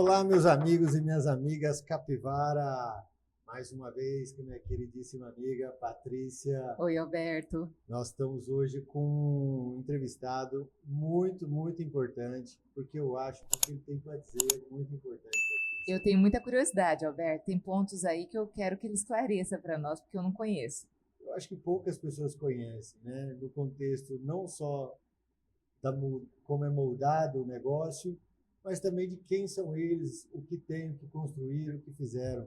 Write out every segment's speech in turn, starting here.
Olá, meus amigos e minhas amigas Capivara. Mais uma vez com minha queridíssima amiga Patrícia. Oi, Alberto. Nós estamos hoje com um entrevistado muito importante, porque eu acho que o que ele tem para dizer é muito importante. Eu tenho muita curiosidade, Alberto. Tem pontos aí que eu quero que ele esclareça para nós, porque eu não conheço. Eu acho que poucas pessoas conhecem, né? No contexto não só como é moldado o negócio, mas também de quem são eles, o que têm, o que construíram, o que fizeram.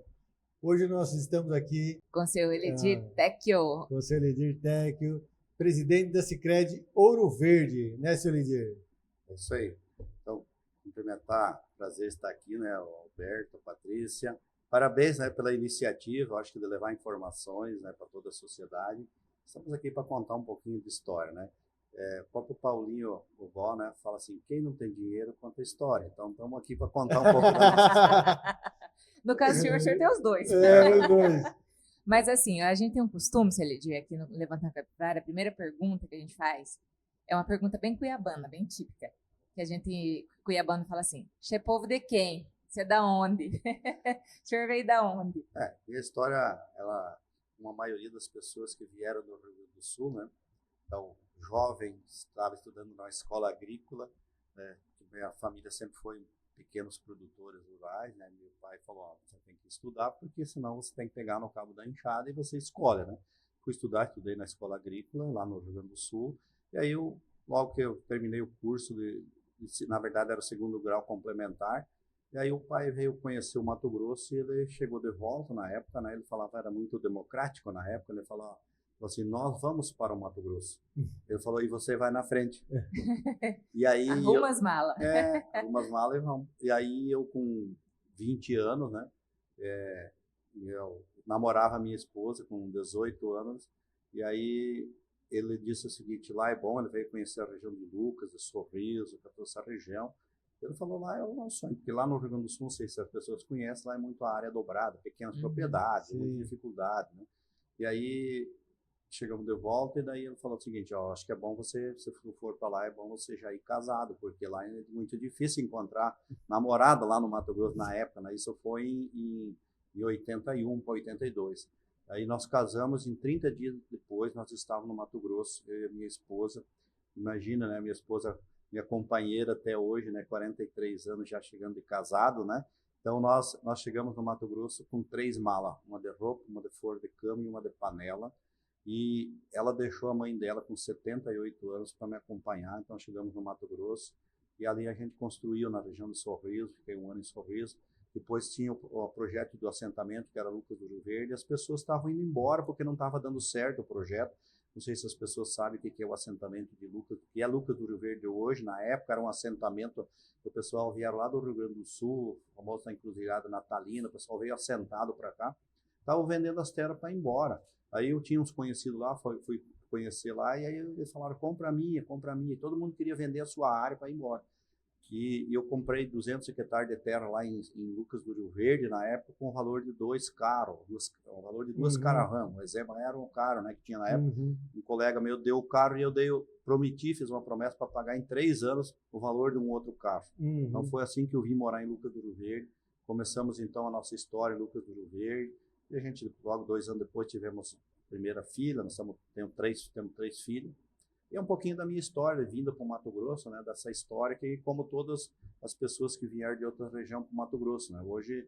Hoje nós estamos aqui com seu Elidir Tecchio. Com o seu Elidir Tecchio, presidente da Sicredi Ouro Verde, né, seu Elidir? É isso aí. Então, cumprimentar, prazer estar aqui, né, o Alberto, a Patrícia. Parabéns, né, pela iniciativa, acho que de levar informações, né, para toda a sociedade. Estamos aqui para contar um pouquinho de história, né? O próprio Paulinho, o vó, né, fala assim, quem não tem dinheiro conta história. Então, estamos aqui para contar um pouco da nossa. No caso, o senhor tem os dois. Os dois. Mas assim, a gente tem um costume, seu Elidir, aqui no Levantando Capivara, a primeira pergunta que a gente faz é uma pergunta bem cuiabana, bem típica. Que a gente, cuiabano, fala assim, "Você é povo de quem? Você é da onde? O senhor veio da onde?" E a história, uma maioria das pessoas que vieram do Rio Grande do Sul, né? Então, jovem, estava estudando na escola agrícola, né? Minha família sempre foi pequenos produtores rurais, né? Meu pai falou, você tem que estudar, porque senão você tem que pegar no cabo da enxada e você escolhe, né? Fui estudar, estudei na escola agrícola, lá no Rio Grande do Sul, e aí logo que eu terminei o curso, na verdade era o segundo grau complementar, e aí o pai veio conhecer o Mato Grosso e ele chegou de volta na época, né? Ele falava, era muito democrático na época, ele falou assim, nós vamos para o Mato Grosso. Ele falou, e você vai na frente. E aí arruma as malas. Arruma as malas e vamos. E aí eu com 20 anos, né, eu namorava a minha esposa com 18 anos, e aí ele disse o seguinte, lá é bom, ele veio conhecer a região de Lucas, de Sorriso, toda essa região. Ele falou, lá é um sonho, porque lá no Rio Grande do Sul, não sei se as pessoas conhecem, lá é muito a área dobrada, pequenas propriedades, muita dificuldade, né? E aí chegamos de volta e daí ele falou o seguinte, acho que é bom você, se for para lá, é bom você já ir casado, porque lá é muito difícil encontrar namorada lá no Mato Grosso na época, né? Isso foi em 81 para 82. Aí nós casamos, em 30 dias depois nós estávamos no Mato Grosso, eu e a minha esposa. Imagina, né? Minha esposa, minha companheira até hoje, né? 43 anos já chegando de casado, né? Então nós chegamos no Mato Grosso com 3 malas, uma de roupa, uma de flor de cama e uma de panela. E ela deixou a mãe dela com 78 anos para me acompanhar, então chegamos no Mato Grosso, e ali a gente construiu na região de Sorriso, fiquei um ano em Sorriso, depois tinha o projeto do assentamento, que era Lucas do Rio Verde, e as pessoas estavam indo embora porque não estava dando certo o projeto. Não sei se as pessoas sabem o que é o assentamento de Lucas, que é Lucas do Rio Verde hoje, na época era um assentamento que o pessoal vieram lá do Rio Grande do Sul, famoso na encruzilhada natalina, o pessoal veio assentado para cá, estavam vendendo as terras para ir embora. Aí eu tinha uns conhecidos lá, fui conhecer lá, e aí eles falaram, compra a minha, e todo mundo queria vender a sua área para ir embora. E eu comprei 200 hectares de terra lá em Lucas do Rio Verde, na época, com o valor de 2 carros, o valor de 2 caravans. O exemplo era um carro, né, que tinha na época. Um colega meu deu o carro e eu prometi, fiz uma promessa para pagar em 3 anos o valor de um outro carro. Então foi assim que eu vim morar em Lucas do Rio Verde. Começamos então a nossa história em Lucas do Rio Verde. E a gente, logo 2 anos depois, tivemos a primeira filha, temos três filhos. E é um pouquinho da minha história, vinda para o Mato Grosso, né? Dessa história que, como todas as pessoas que vieram de outra região para o Mato Grosso, né? Hoje,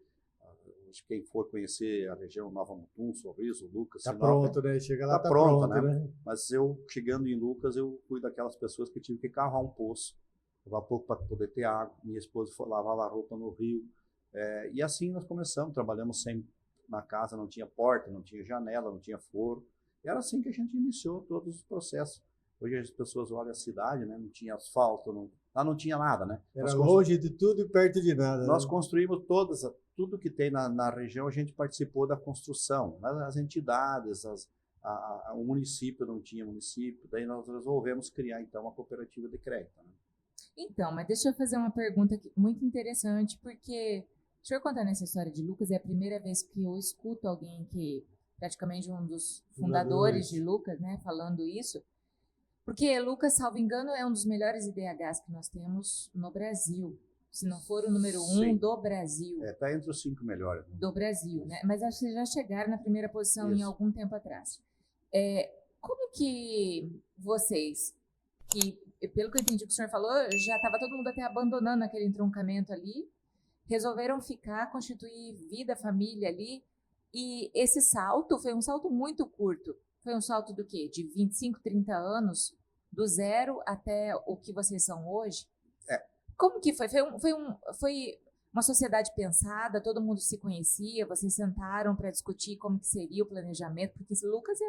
quem for conhecer a região Nova Mutum, Sorriso, Lucas, tá Sinop, pronto, né? Chega lá, tá pronto, né? né? Mas eu, chegando em Lucas, eu fui daquelas pessoas que tive que cavar um poço, levar pouco para poder ter água. Minha esposa lavava a roupa no rio. E assim nós começamos, trabalhamos sempre na casa, não tinha porta, não tinha janela, não tinha forro. E era assim que a gente iniciou todos os processos. Hoje as pessoas olham a cidade, né? Não tinha asfalto, lá não tinha nada, né? Era longe de tudo e perto de nada. Nós construímos tudo que tem na região, a gente participou da construção. As entidades, o município não tinha município, daí nós resolvemos criar então uma cooperativa de crédito, né? Então, mas deixa eu fazer uma pergunta muito interessante, porque o senhor contando essa história de Lucas é a primeira vez que eu escuto alguém que, praticamente um dos fundadores de Lucas, né, falando isso, porque Lucas, salvo engano, é um dos melhores IDHs que nós temos no Brasil. se não for o número 1 Sim. do Brasil. Está entre os 5 melhores. Né? Do Brasil, né? Mas acho que vocês já chegaram na primeira posição em Isso. algum tempo atrás. Como que vocês, que pelo que eu entendi que o senhor falou, já estava todo mundo até abandonando aquele entroncamento ali, resolveram ficar, constituir vida, família ali, e esse salto foi um salto muito curto. Foi um salto do quê? De 25, 30 anos, do zero até o que vocês são hoje? Como que foi? Foi uma sociedade pensada, todo mundo se conhecia, vocês sentaram para discutir como que seria o planejamento, porque Lucas é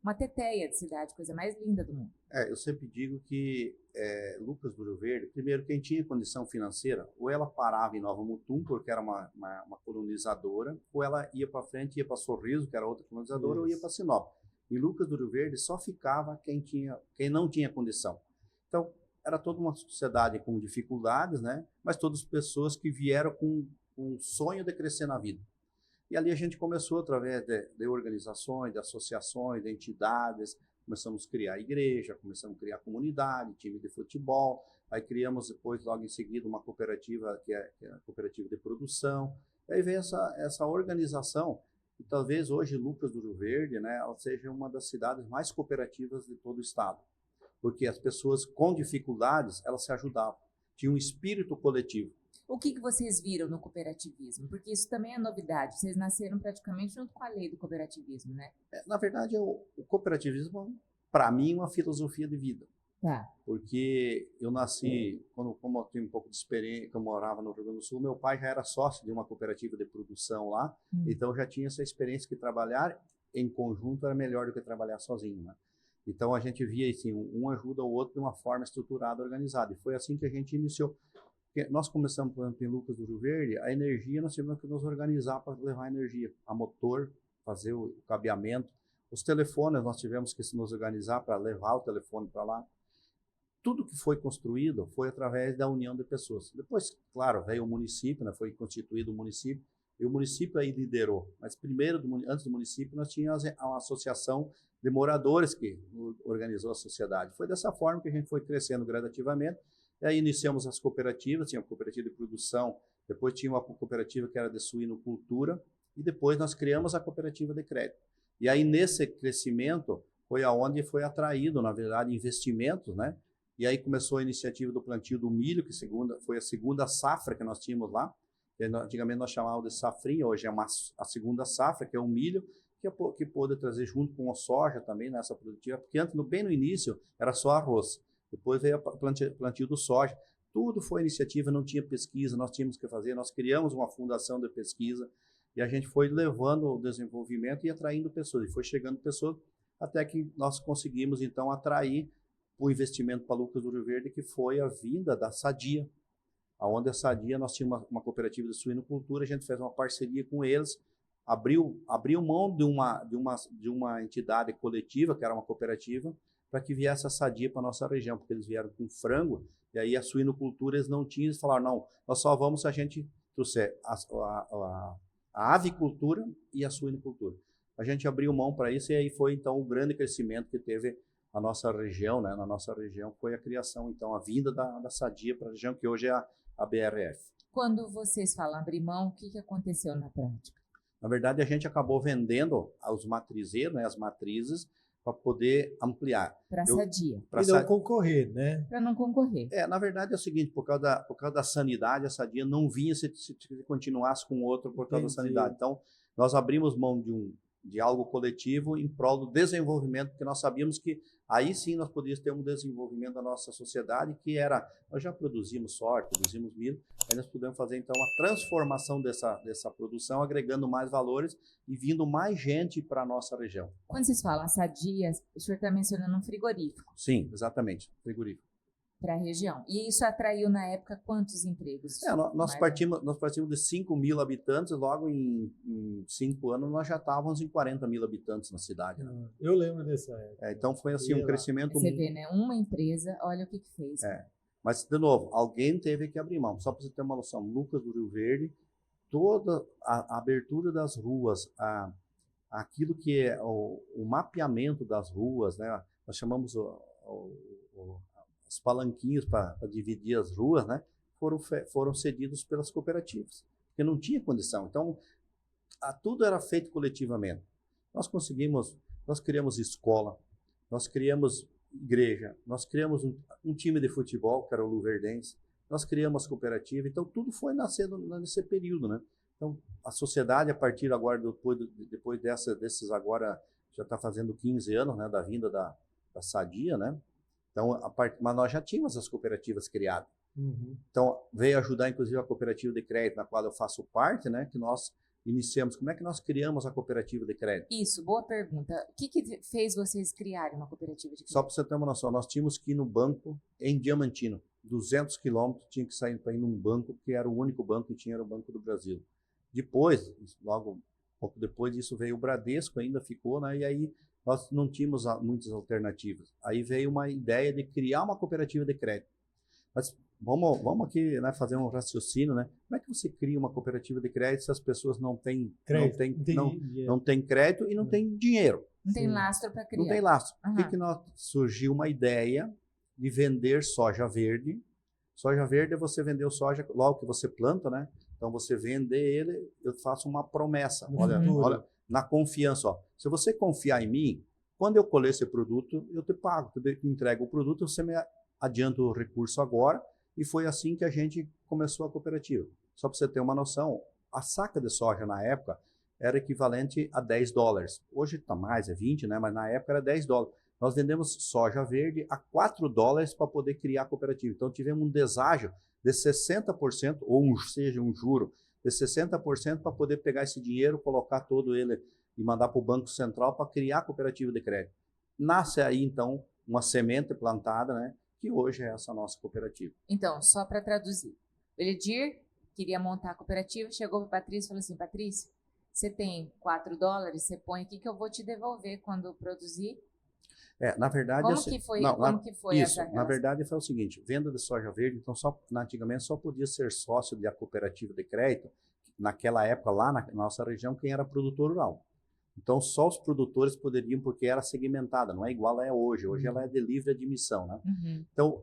uma teteia de cidade, coisa mais linda do mundo. Eu sempre digo que Lucas do Rio Verde, primeiro, quem tinha condição financeira, ou ela parava em Nova Mutum, porque era uma colonizadora, ou ela ia para frente, ia para Sorriso, que era outra colonizadora, ou ia para Sinop. Em Lucas do Rio Verde só ficava quem não tinha condição. Então, era toda uma sociedade com dificuldades, né? Mas todas pessoas que vieram com um sonho de crescer na vida. E ali a gente começou, através de organizações, de associações, de entidades, começamos a criar igreja, começamos a criar comunidade, time de futebol, aí criamos depois, logo em seguida, uma cooperativa, que é a cooperativa de produção. E aí veio essa organização, e talvez hoje Lucas do Rio Verde, né, ela seja uma das cidades mais cooperativas de todo o estado. Porque as pessoas com dificuldades, elas se ajudavam. Tinha um espírito coletivo. O que vocês viram no cooperativismo? Porque isso também é novidade. Vocês nasceram praticamente junto com a lei do cooperativismo, né? Na verdade, o cooperativismo, para mim, é uma filosofia de vida. Tá. Porque eu nasci, como eu tenho um pouco de experiência, eu morava no Rio Grande do Sul, meu pai já era sócio de uma cooperativa de produção lá, então já tinha essa experiência que trabalhar em conjunto era melhor do que trabalhar sozinho, né? Então a gente via assim, um ajuda o outro de uma forma estruturada, organizada. E foi assim que a gente iniciou. Porque nós começamos, por exemplo, em Lucas do Rio Verde, a energia nós tivemos que nos organizar para levar a energia, a motor, fazer o cabeamento. Os telefones nós tivemos que nos organizar para levar o telefone para lá. Tudo que foi construído foi através da união de pessoas. Depois, claro, veio o município, né, foi constituído o município, e o município aí liderou. Mas primeiro, antes do município, nós tínhamos a associação de moradores que organizou a sociedade. Foi dessa forma que a gente foi crescendo gradativamente. E aí iniciamos as cooperativas, tinha a cooperativa de produção, depois tinha uma cooperativa que era de suinocultura, e depois nós criamos a cooperativa de crédito. E aí nesse crescimento foi aonde foi atraído, na verdade, investimentos, né? E aí começou a iniciativa do plantio do milho, que foi a segunda safra que nós tínhamos lá. Antigamente nós chamávamos de safrinha, hoje é a segunda safra, que é o milho, que pôde trazer junto com a soja também nessa produtiva, porque antes, bem no início, era só arroz. Depois veio o plantio do soja. Tudo foi iniciativa, não tinha pesquisa, nós tínhamos que fazer. Nós criamos uma fundação de pesquisa e a gente foi levando o desenvolvimento e atraindo pessoas. E foi chegando pessoas até que nós conseguimos, então, atrair o investimento para Lucas do Rio Verde, que foi a vinda da Sadia. Onde a Sadia, nós tínhamos uma cooperativa de suinocultura, a gente fez uma parceria com eles, abriu mão de uma entidade coletiva, que era uma cooperativa, para que viesse a Sadia para a nossa região, porque eles vieram com frango, e aí a suinocultura eles não tinham, eles falaram, não, nós só vamos se a gente trouxer a avicultura e a suinocultura. A gente abriu mão para isso, e aí foi então o grande crescimento que teve a nossa região, né? Na nossa região foi a criação, então, a vinda da Sadia para a região, que hoje é a BRF. Quando vocês falam abrir mão, o que aconteceu na prática? Na verdade, a gente acabou vendendo aos matrizeiros, né, as matrizes, para poder ampliar. Para a Sadia. Para não concorrer, né? Para não concorrer. Na verdade é o seguinte, por causa da sanidade, a Sadia não vinha se continuasse com outro por causa da sanidade. Então, nós abrimos mão de algo coletivo em prol do desenvolvimento, porque nós sabíamos que aí sim nós podíamos ter um desenvolvimento da nossa sociedade, que era, nós já produzimos soja, produzimos milho, aí nós pudemos fazer então a transformação dessa produção, agregando mais valores e vindo mais gente para a nossa região. Quando vocês falam Sadia, o senhor está mencionando um frigorífico. Sim, exatamente, frigorífico. Para a região. E isso atraiu, na época, quantos empregos? Nós partimos de 5 mil habitantes, logo em 5 anos nós já estávamos em 40 mil habitantes na cidade. Né? Eu lembro dessa época. Então foi assim um crescimento... Você vê, né? Uma empresa, olha o que fez. Mas, de novo, alguém teve que abrir mão. Só para você ter uma noção, Lucas do Rio Verde, toda a abertura das ruas, aquilo que é o mapeamento das ruas, né? Nós chamamos os palanquinhos para dividir as ruas, né? foram cedidos pelas cooperativas, porque não tinha condição. Então, tudo era feito coletivamente. Nós criamos escola, nós criamos igreja, nós criamos um time de futebol, que era o Luverdense, nós criamos as cooperativas, então tudo foi nascendo nesse período, né? Então, a sociedade, a partir agora, depois desses agora, já está fazendo 15 anos, né, da vinda da Sadia, né? Então, mas nós já tínhamos as cooperativas criadas. Uhum. Então, veio ajudar, inclusive, a cooperativa de crédito, na qual eu faço parte, né, que nós iniciamos. Como é que nós criamos a cooperativa de crédito? Isso, boa pergunta. O que fez vocês criarem uma cooperativa de crédito? Só para você ter uma noção, nós tínhamos que ir no banco em Diamantino, 200 quilômetros, tinha que sair para ir num banco, que era o único banco que tinha, era o Banco do Brasil. Depois, logo pouco depois disso, veio o Bradesco, ainda ficou, né, e aí nós não tínhamos muitas alternativas. Aí veio uma ideia de criar uma cooperativa de crédito. Mas vamos aqui, né, fazer um raciocínio, né? Como é que você cria uma cooperativa de crédito se as pessoas não têm crédito e não têm dinheiro? Não tem lastro para criar. Não tem lastro. Uhum. Por que surgiu uma ideia de vender soja verde? Soja verde é você vender o soja logo que você planta, né? Então você vende ele, eu faço uma promessa. Olha, na confiança, ó. Se você confiar em mim, quando eu colher esse produto, eu te pago, eu te entrego o produto, você me adianta o recurso agora. E foi assim que a gente começou a cooperativa. Só para você ter uma noção, a saca de soja na época era equivalente a $10. Hoje está mais, é 20, né? Mas na época era $10. Nós vendemos soja verde a $4 para poder criar a cooperativa. Então tivemos um deságio de 60%, ou seja, um juro de 60% para poder pegar esse dinheiro, colocar todo ele e mandar para o Banco Central para criar a cooperativa de crédito. Nasce aí, então, uma semente plantada, né? Que hoje é essa nossa cooperativa. Então, só para traduzir. O Elidir queria montar a cooperativa, chegou para a Patrícia e falou assim, Patrícia, você tem $4, você põe aqui que eu vou te devolver quando produzir. Na verdade... Como que foi essa relação? Na verdade foi o seguinte, venda de soja verde, então antigamente só podia ser sócio da cooperativa de crédito, naquela época lá na nossa região, quem era produtor rural. Então, só os produtores poderiam, porque era segmentada, não é igual ela é hoje. Hoje ela é de livre admissão, né? Uhum. Então,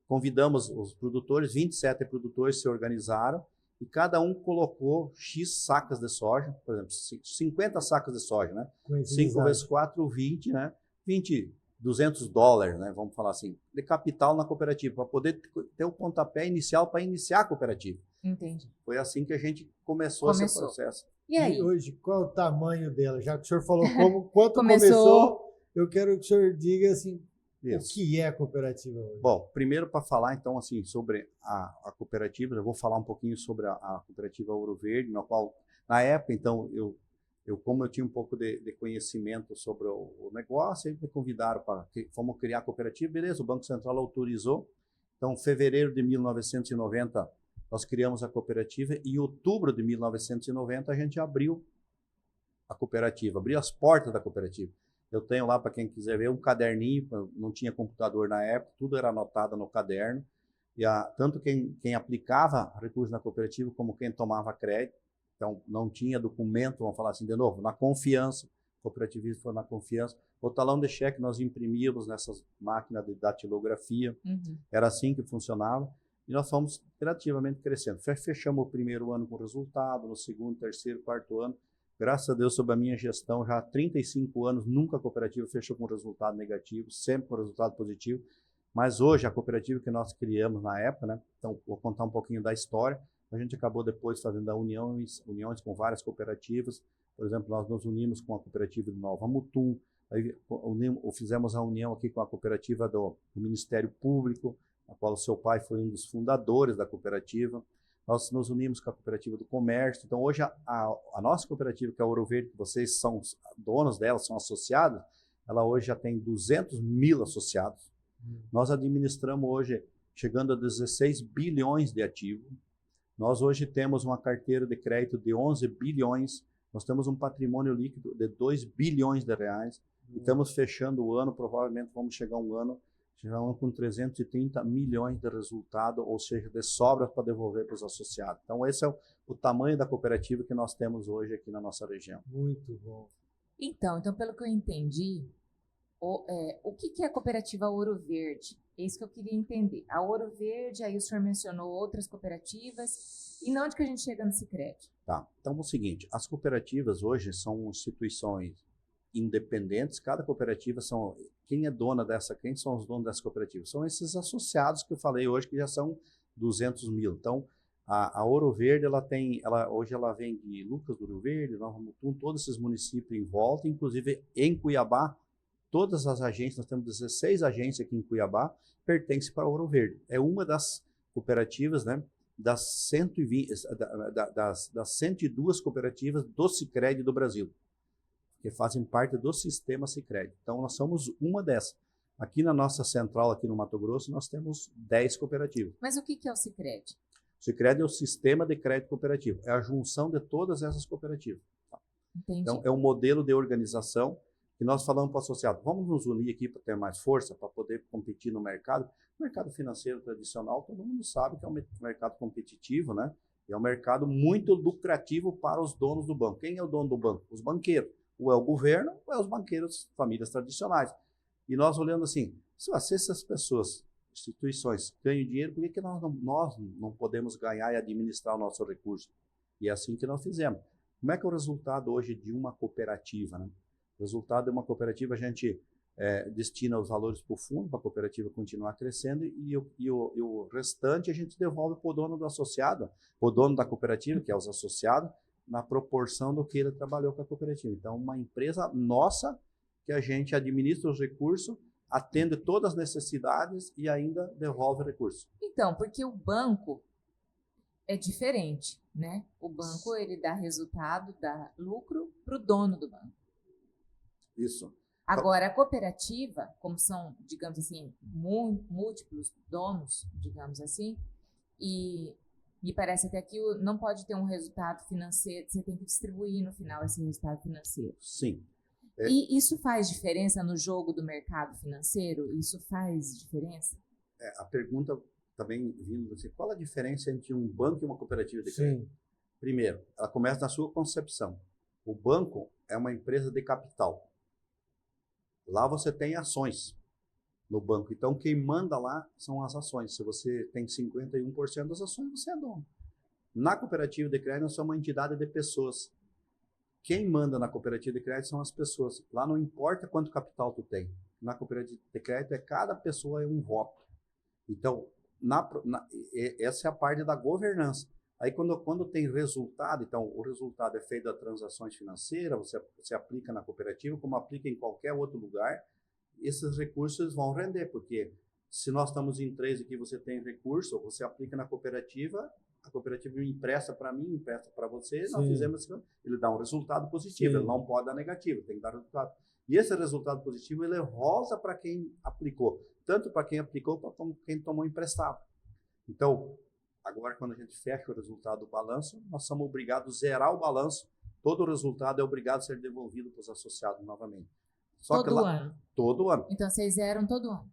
convidamos os produtores, 27 produtores se organizaram e cada um colocou X sacas de soja, por exemplo, 50 sacas de soja, né? 5 vezes 4, 20, né? 20, $200, né? Vamos falar assim, de capital na cooperativa, para poder ter o pontapé inicial para iniciar a cooperativa. Entendi. Foi assim que a gente começou esse processo. E aí? E hoje, qual é o tamanho dela? Já que o senhor falou quanto começou, eu quero que o senhor diga assim, o que é a cooperativa hoje. Bom, primeiro para falar então assim sobre a cooperativa, eu vou falar um pouquinho sobre a cooperativa Ouro Verde, na qual na época então como eu tinha um pouco de conhecimento sobre o negócio, eles me convidaram para vamos criar a cooperativa, beleza? O Banco Central autorizou. Então, em fevereiro de 1990 nós criamos a cooperativa e em outubro de 1990 a gente abriu a cooperativa, abriu as portas da cooperativa. Eu tenho lá, para quem quiser ver, um caderninho, não tinha computador na época, tudo era anotado no caderno. E tanto quem aplicava recursos na cooperativa como quem tomava crédito. Então, não tinha documento, vamos falar assim de novo, na confiança. O cooperativismo foi na confiança. O talão de cheque nós imprimíamos nessas máquinas de datilografia. Uhum. Era assim que funcionava. E nós fomos gradativamente crescendo. Fechamos o primeiro ano com resultado, no segundo, terceiro, quarto ano. Graças a Deus, sob a minha gestão, já há 35 anos, nunca a cooperativa fechou com resultado negativo, sempre com resultado positivo. Mas hoje, a cooperativa que nós criamos na época, né? Então, vou contar um pouquinho da história. A gente acabou depois fazendo uniões com várias cooperativas. Por exemplo, nós nos unimos com a cooperativa de Nova Mutum, aí fizemos a união aqui com a cooperativa do Ministério Público, a qual o seu pai foi um dos fundadores da cooperativa. Nós nos unimos com a cooperativa do comércio. Então, hoje, a nossa cooperativa, que é a Ouro Verde, que vocês são donos dela, são associados, ela hoje já tem 200 mil associados. Nós administramos hoje, chegando a 16 bilhões de ativos. Nós hoje temos uma carteira de crédito de 11 bilhões. Nós temos um patrimônio líquido de 2 bilhões de reais. E estamos fechando o ano, provavelmente vamos chegar um ano com 330 milhões de resultado, ou seja, de sobras para devolver para os associados. Então, esse é o tamanho da cooperativa que nós temos hoje aqui na nossa região. Muito bom. Então, pelo que eu entendi, o que é a cooperativa Ouro Verde? É isso que eu queria entender. A Ouro Verde, aí o senhor mencionou outras cooperativas, e onde que a gente chega no Sicredi? Tá. Então é o seguinte, as cooperativas hoje são instituições independentes, cada cooperativa quem é dona quem são os donos dessa cooperativa? São esses associados que eu falei hoje, que já são 200 mil. Então, a Ouro Verde, hoje ela vende Lucas do Rio Verde, Nova Mutum, todos esses municípios em volta, inclusive em Cuiabá, todas as agências, nós temos 16 agências aqui em Cuiabá, pertencem para a Ouro Verde. É uma das cooperativas, né, das 120, das 102 cooperativas do Sicredi do Brasil, que fazem parte do sistema Sicredi. Então, nós somos uma dessas. Aqui na nossa central, aqui no Mato Grosso, nós temos 10 cooperativas. Mas o que é o Sicredi? O Sicredi é o sistema de crédito cooperativo. É a junção de todas essas cooperativas. Tá? Entendi. Então, é um modelo de organização que nós falamos para o associado. Vamos nos unir aqui para ter mais força, para poder competir no mercado. O mercado financeiro tradicional, todo mundo sabe que é um mercado competitivo, né? E é um mercado muito lucrativo para os donos do banco. Quem é o dono do banco? Os banqueiros. Ou é o governo, ou é os banqueiros, famílias tradicionais. E nós olhando assim, se essas pessoas, instituições, ganham dinheiro, por que nós não podemos ganhar e administrar o nosso recurso? E é assim que nós fizemos. Como é que é o resultado hoje de uma cooperativa, né? O resultado de uma cooperativa, a gente destina os valores para o fundo, para a cooperativa continuar crescendo, e o restante a gente devolve para o dono do associado, para o dono da cooperativa, que é os associados, na proporção do que ele trabalhou com a cooperativa. Então, uma empresa nossa, que a gente administra os recursos, atende todas as necessidades e ainda devolve recursos. Então, porque o banco é diferente, né? O banco, ele dá resultado, dá lucro para o dono do banco. Isso. Agora, a cooperativa, como são, digamos assim, múltiplos donos, digamos assim, e me parece até que não pode ter um resultado financeiro, você tem que distribuir no final esse resultado financeiro. Sim. E isso faz diferença no jogo do mercado financeiro? Isso faz diferença? A pergunta também vindo assim, qual a diferença entre um banco e uma cooperativa de crédito? Sim. Primeiro, ela começa na sua concepção. O banco é uma empresa de capital. Lá você tem ações no banco. Então, quem manda lá são as ações. Se você tem 51% das ações, você é dono. Na cooperativa de crédito, nós somos uma entidade de pessoas. Quem manda na cooperativa de crédito são as pessoas. Lá não importa quanto capital tu tem. Na cooperativa de crédito, cada pessoa é um voto. Então, essa é a parte da governança. Aí, quando tem resultado, então, o resultado é feito das transações financeiras, você aplica na cooperativa, como aplica em qualquer outro lugar, esses recursos vão render, porque se nós estamos em 3 aqui, você tem recurso, você aplica na cooperativa, a cooperativa empresta para mim, empresta para você, Sim. nós fizemos assim, ele dá um resultado positivo, Sim. ele não pode dar negativo, tem que dar resultado. E esse resultado positivo, ele volta para quem aplicou, tanto para quem aplicou, quanto quem tomou emprestado. Então, agora quando a gente fecha o resultado do balanço, nós somos obrigados a zerar o balanço, todo o resultado é obrigado a ser devolvido para os associados novamente. Só todo ano? Todo ano. Então, vocês zeram todo ano?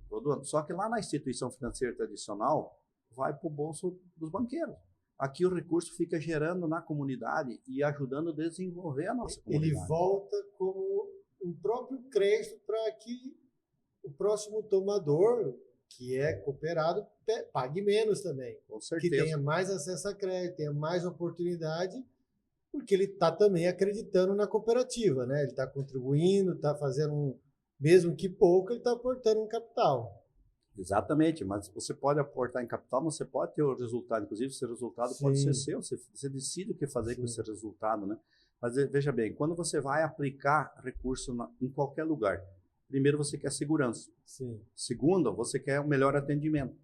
Todo ano. Só que lá na instituição financeira tradicional, vai para o bolso dos banqueiros. Aqui o recurso fica gerando na comunidade e ajudando a desenvolver a nossa comunidade. Ele volta como um próprio crédito para que o próximo tomador, que é cooperado, pague menos também. Com certeza. Que tenha mais acesso a crédito, tenha mais oportunidade, porque ele está também acreditando na cooperativa, né? Ele está contribuindo, está fazendo, mesmo que pouco, ele está aportando um capital. Exatamente, mas você pode aportar em capital, mas você pode ter o resultado, inclusive esse resultado pode ser seu, você decide o que fazer com esse resultado, né? Mas veja bem, quando você vai aplicar recurso em qualquer lugar, primeiro você quer segurança. Sim. Segundo, você quer um melhor atendimento.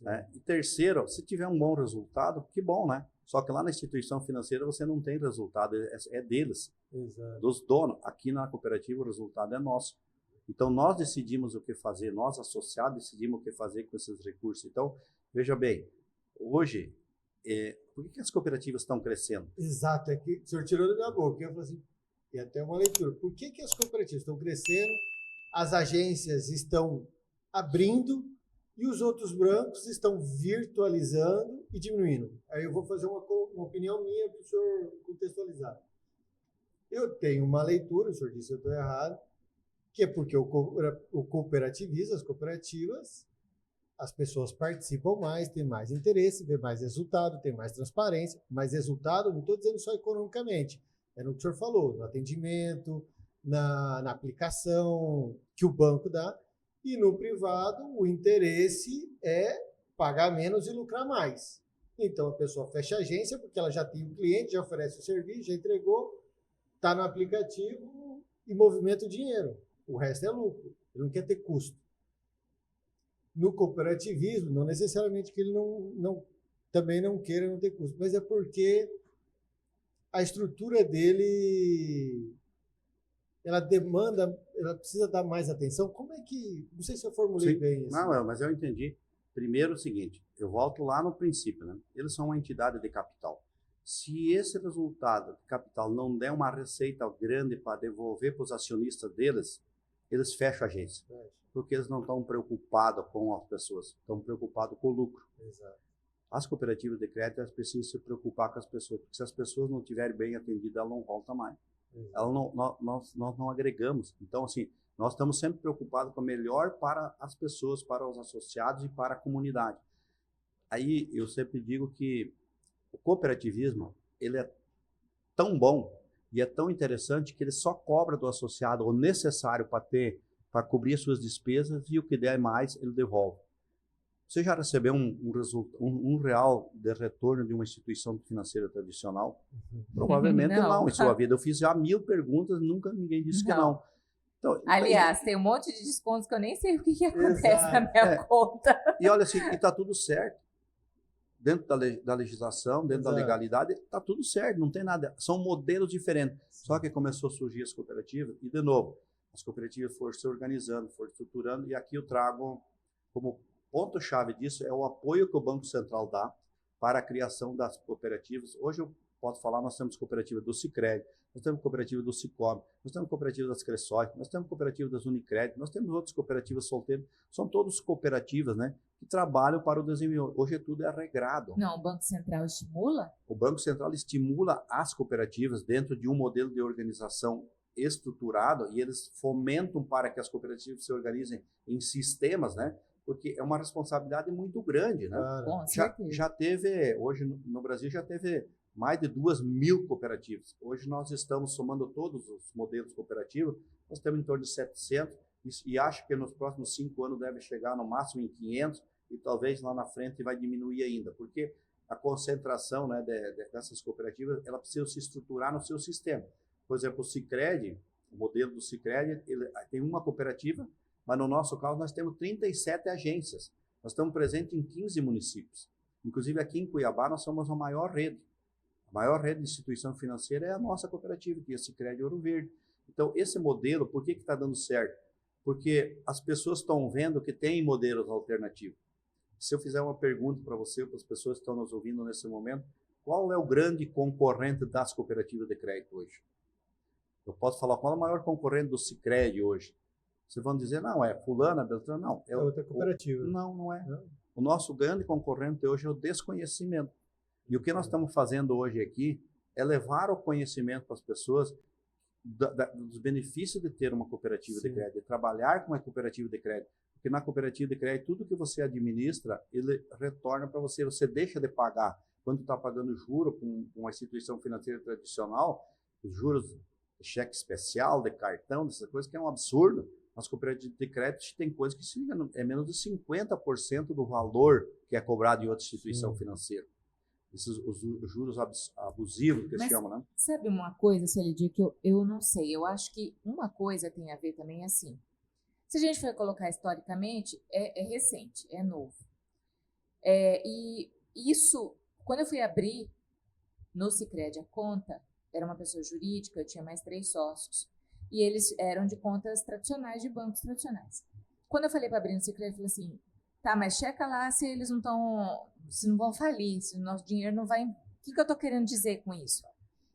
Né? E terceiro, se tiver um bom resultado, que bom, né? Só que lá na instituição financeira você não tem resultado, é deles, Exato. dos donos. Aqui na cooperativa o resultado é nosso. Então, nós decidimos o que fazer, nós associados decidimos o que fazer com esses recursos. Então, veja bem, hoje, por que as cooperativas estão crescendo? Exato, é que o senhor tirou da minha boca. Eu falei assim, e até uma leitura. Por que as cooperativas estão crescendo, as agências estão abrindo e os outros bancos estão virtualizando e diminuindo? Aí eu vou fazer uma opinião minha para o senhor contextualizar. Eu tenho uma leitura, o senhor disse que eu estou errado, Que é porque o cooperativismo, as cooperativas, as pessoas participam mais, têm mais interesse, vê mais resultado, tem mais transparência. Mais resultado, não estou dizendo só economicamente, é no que o senhor falou, no atendimento, na aplicação que o banco dá. E no privado, o interesse é pagar menos e lucrar mais. Então, a pessoa fecha a agência porque ela já tem o cliente, já oferece o serviço, já entregou, está no aplicativo e movimenta o dinheiro. O resto é lucro. Ele não quer ter custo. No cooperativismo, não necessariamente que ele também não queira não ter custo, mas é porque a estrutura dele, ela precisa dar mais atenção. Como é que, não sei se eu formulei Sim. bem isso. Não, mas eu entendi. Primeiro o seguinte, eu volto lá no princípio, né? Eles são uma entidade de capital. Se esse resultado de capital não der uma receita grande para devolver para os acionistas deles, eles fecham a agência. Porque eles não estão preocupados com as pessoas, estão preocupados com o lucro. Exato. As cooperativas de crédito, elas precisam se preocupar com as pessoas, porque se as pessoas não estiverem bem atendidas, elas não voltam mais. Nós não agregamos. Então, assim, nós estamos sempre preocupados com o melhor para as pessoas, para os associados e para a comunidade. Aí, eu sempre digo que o cooperativismo, ele é tão bom e é tão interessante que ele só cobra do associado o necessário para cobrir suas despesas e o que der mais, ele devolve. Você já recebeu um real de retorno de uma instituição financeira tradicional? Provavelmente não. Em sua vida, eu fiz já 1000 perguntas, nunca ninguém disse que não. Então, aliás, tem um monte de descontos que eu nem sei o que acontece na minha conta. E olha assim, está tudo certo. Dentro da legislação, dentro da legalidade, está tudo certo, não tem nada. São modelos diferentes. Só que começou a surgir as cooperativas, e de novo, as cooperativas foram se organizando, foram estruturando, e aqui eu trago como ponto-chave disso é o apoio que o Banco Central dá para a criação das cooperativas. Hoje eu posso falar, nós temos cooperativa do Sicredi, nós temos cooperativa do Sicob, nós temos cooperativa das Cressol, nós temos cooperativa das Unicred, nós temos outras cooperativas solteiras, são todas cooperativas, né, que trabalham para o desenvolvimento. Hoje tudo é regrado. Não, o Banco Central estimula? O Banco Central estimula as cooperativas dentro de um modelo de organização estruturado e eles fomentam para que as cooperativas se organizem em sistemas, né? Porque é uma responsabilidade muito grande, né? Já teve, hoje no Brasil já teve mais de 2.000 cooperativas. Hoje nós estamos somando todos os modelos cooperativos, nós temos em torno de 700 e acho que nos próximos 5 anos deve chegar no máximo em 500 e talvez lá na frente vai diminuir ainda, porque a concentração, né, dessas cooperativas, ela precisa se estruturar no seu sistema. Por exemplo, o Sicredi, o modelo do Sicredi, ele tem uma cooperativa, mas no nosso caso nós temos 37 agências. Nós estamos presentes em 15 municípios. Inclusive aqui em Cuiabá nós somos a maior rede. A maior rede de instituição financeira é a nossa cooperativa, que é a Sicredi Ouro Verde. Então esse modelo, por que está dando certo? Porque as pessoas estão vendo que tem modelos alternativos. Se eu fizer uma pergunta para você, para as pessoas que estão nos ouvindo nesse momento, qual é o grande concorrente das cooperativas de crédito hoje? Eu posso falar qual é o maior concorrente do Sicredi hoje? Vocês vão dizer, não, é fulana, beltrana, não. É outra cooperativa. Não é. Não. O nosso grande concorrente hoje é o desconhecimento. E o que nós estamos fazendo hoje aqui é levar o conhecimento para as pessoas dos benefícios de ter uma cooperativa de crédito, de trabalhar com uma cooperativa de crédito. Porque na cooperativa de crédito, tudo que você administra, ele retorna para você. Você deixa de pagar. Quando está pagando juro com uma instituição financeira tradicional, os juros de cheque especial, de cartão, dessas coisas, que é um absurdo. Nas cooperativas de crédito tem coisas que é menos de 50% do valor que é cobrado em outra instituição financeira. Esses os juros abusivos que se chamam, né? Sabe uma coisa, Celidio, que eu não sei. Eu acho que uma coisa tem a ver também assim. Se a gente for colocar historicamente, é recente, é novo. E isso, quando eu fui abrir no Sicredi a conta, era uma pessoa jurídica, eu tinha mais 3 sócios. E eles eram de contas tradicionais, de bancos tradicionais. Quando eu falei para abrir no Sicredi, eu falei assim, tá, mas checa lá se eles não estão, se não vão falir, se o nosso dinheiro não vai... O que eu estou querendo dizer com isso?